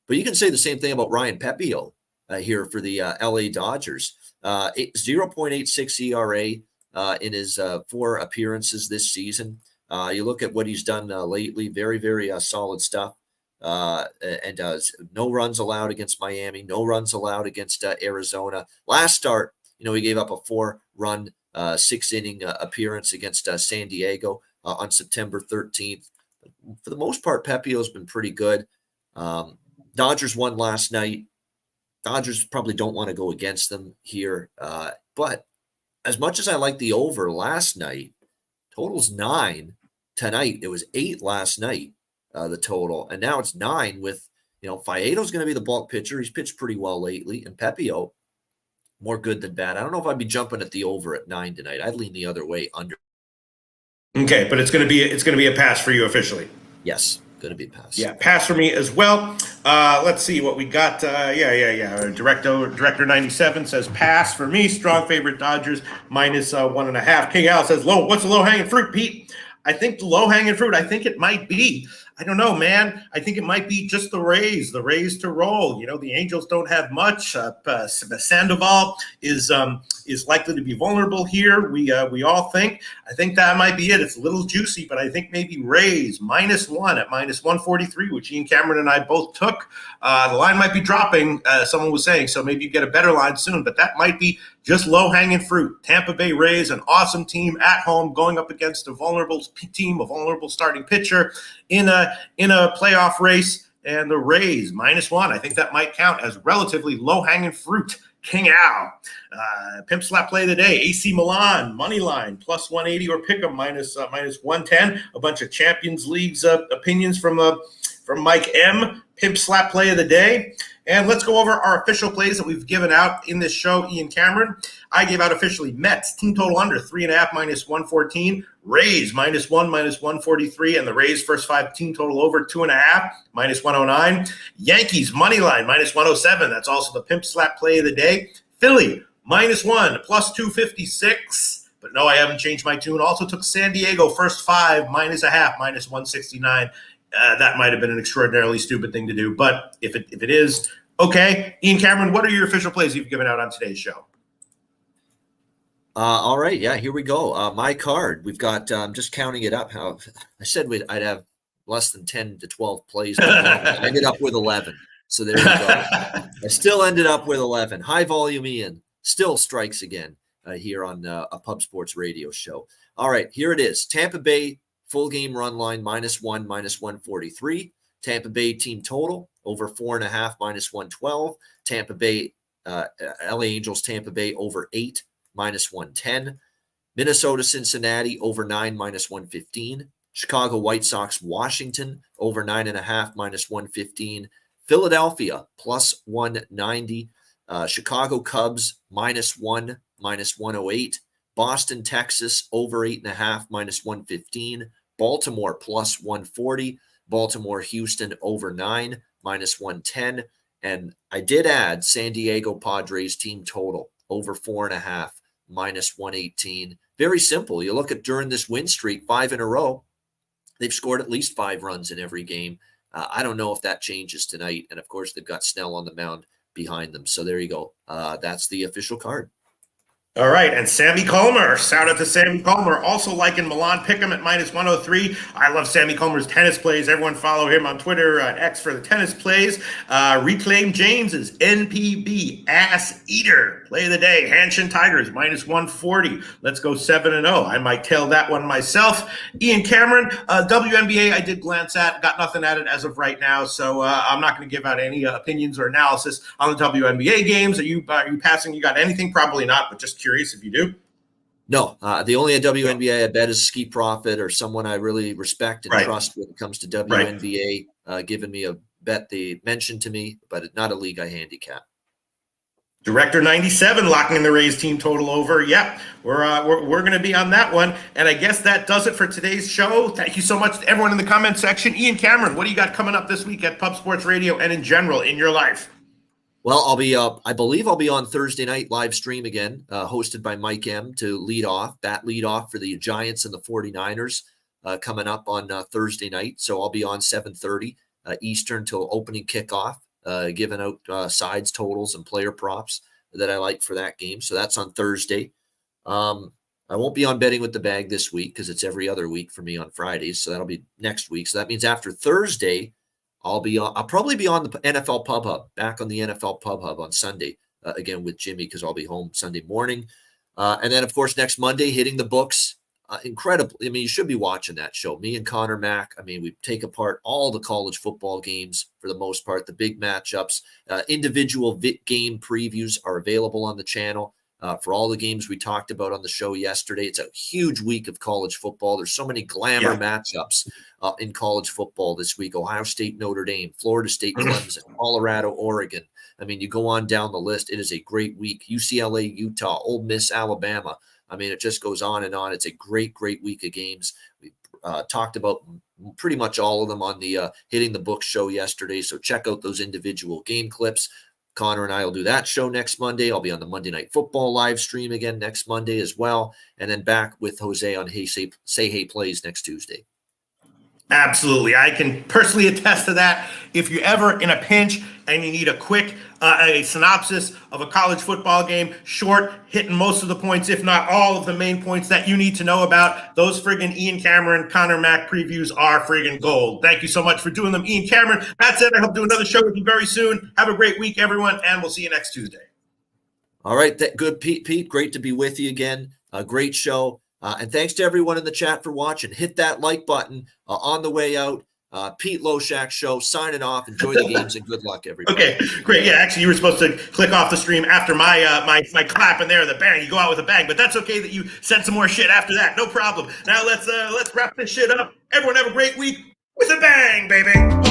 But you can say the same thing about Ryan Pepiot here for the LA Dodgers. 0.86 ERA in his 4 appearances this season. You look at what he's done lately, very, very solid stuff. And no runs allowed against Miami, no runs allowed against Arizona. Last start, he gave up a 4-run 6-inning appearance against San Diego on September 13th. For the most part, Pepiot's been pretty good. Dodgers won last night. Dodgers probably don't want to go against them here. But as much as I like the over last night, total's 9 tonight. It was 8 last night, the total. And now it's 9 with, Faedo's going to be the bulk pitcher. He's pitched pretty well lately. And Pepiot, more good than bad. I don't know if I'd be jumping at the over at 9 tonight. I'd lean the other way, under. Okay, but it's going to be a pass for you officially. Yes, going to be a pass. Yeah, pass for me as well. Let's see what we got. Director 97 says pass for me. Strong favorite Dodgers minus 1.5. King Al says what's the low hanging fruit, Pete? I think the low hanging fruit. I think it might be. I don't know, man. I think it might be just the Rays to roll. The Angels don't have much. Sandoval is likely to be vulnerable here. We all think. I think that might be it. It's a little juicy, but I think maybe Rays -1 at -143, which Ian Cameron and I both took. The line might be dropping. Someone was saying, so maybe you get a better line soon, but that might be just low-hanging fruit. Tampa Bay Rays, an awesome team at home, going up against a vulnerable team, a vulnerable starting pitcher in a playoff race, and the Rays -1. I think that might count as relatively low-hanging fruit. King Al. Pimp slap play of the day. AC Milan, money line, +180 or pick 'em -110. A bunch of Champions League's opinions from Mike M. Pimp slap play of the day. And let's go over our official plays that we've given out in this show, Ian Cameron. I gave out officially Mets, team total under 3.5 -114. Rays -1 -143. And the Rays first 5 team total over 2.5 -109. Yankees money line -107. That's also the pimp slap play of the day. Philly -1 +256. But no, I haven't changed my tune. Also took San Diego first 5 -0.5 -169. That might have been an extraordinarily stupid thing to do, but if it is, okay. Ian Cameron, what are your official plays you've given out on today's show? All right, yeah, here we go. My card, we've got. I'm just counting it up. How I said I'd have less than 10 to 12 plays. But I ended up with 11. So there you go. I still ended up with 11. High volume Ian still strikes again here on a Pub Sports radio show. All right, here it is. Tampa Bay. Full game run line -1 -143. Tampa Bay team total over 4.5 -112. Tampa Bay, LA Angels, Tampa Bay over 8 -110. Minnesota, Cincinnati over 9 -115. Chicago White Sox, Washington over 9.5 -115. Philadelphia +190. Chicago Cubs -1 -108. Boston, Texas over 8.5 -115. Baltimore +140. Baltimore, Houston over 9 -110. And I did add San Diego Padres team total over 4.5 -118. Very simple. You look at during this win streak, 5 in a row, they've scored at least 5 runs in every game. I don't know if that changes tonight. And of course, they've got Snell on the mound behind them. So there you go. That's the official card. All right, and Sammy Comer. Shout out to Sammy Comer. Also liking Milan Pick'em at -103. I love Sammy Comer's tennis plays. Everyone follow him on Twitter at X for the tennis plays. Reclaim James's NPB Ass Eater. Play of the day. Hanshin Tigers -140. Let's go 7-0. I might tail that one myself. Ian Cameron, WNBA I did glance at. Got nothing at it as of right now, so I'm not going to give out any opinions or analysis on the WNBA games. Are you passing? You got anything? Probably not, but just curious if you do. No, the only WNBA I bet is Ski Profit or someone I really respect and Right. trust when it comes to WNBA, giving me a bet they mentioned to me, but it's not a league I handicap. Director 97 locking in the Rays team total over. Yep, we're going to be on that one. And I guess that does it for today's show. Thank you so much to everyone in the comment section. Ian Cameron, what do you got coming up this week at Pub Sports Radio and in general in your life? Well, I believe I'll be on Thursday night live stream again, hosted by Mike M to lead off for the Giants and the 49ers coming up on Thursday night. So I'll be on 7:30 Eastern till opening kickoff, giving out sides, totals, and player props that I like for that game. So that's on Thursday. I won't be on Betting with the Bag this week because it's every other week for me on Fridays. So that'll be next week. So that means after Thursday, I'll probably be on the NFL Pub Hub, back on the NFL Pub Hub on Sunday, again with Jimmy, because I'll be home Sunday morning. And then, of course, next Monday, hitting the books. Incredible. I mean, you should be watching that show. Me and Connor Mack, I mean, we take apart all the college football games for the most part, the big matchups. Individual game previews are available on the channel for all the games we talked about on the show yesterday. It's a huge week of college football. There's so many glamour matchups in college football this week. Ohio State, Notre Dame, Florida State, Clemson, Colorado, Oregon. I mean, you go on down the list. It is a great week. UCLA, Utah, Ole Miss, Alabama. I mean, it just goes on and on. It's a great, great week of games. We talked about pretty much all of them on the Hitting the Books show yesterday. So check out those individual game clips. Connor and I will do that show next Monday. I'll be on the Monday Night Football live stream again next Monday as well. And then back with Jose on Say Hey Plays next Tuesday. Absolutely. I can personally attest to that. If you're ever in a pinch and you need a quick a synopsis of a college football game, short, hitting most of the points, if not all of the main points that you need to know about, those friggin' Ian Cameron, Connor Mack previews are friggin' gold. Thank you so much for doing them, Ian Cameron. That's it. I hope to do another show with you very soon. Have a great week, everyone, and we'll see you next Tuesday. All right. Good, Pete. Great to be with you again. A great show. And thanks to everyone in the chat for watching. Hit that like button on the way out. Pete Loshak Show, signing off. Enjoy the games and good luck, everybody. Okay, great. Yeah, actually, you were supposed to click off the stream after my my clap and there, the bang. You go out with a bang, but that's okay that you said some more shit after that. No problem. Now let's wrap this shit up. Everyone have a great week with a bang, baby.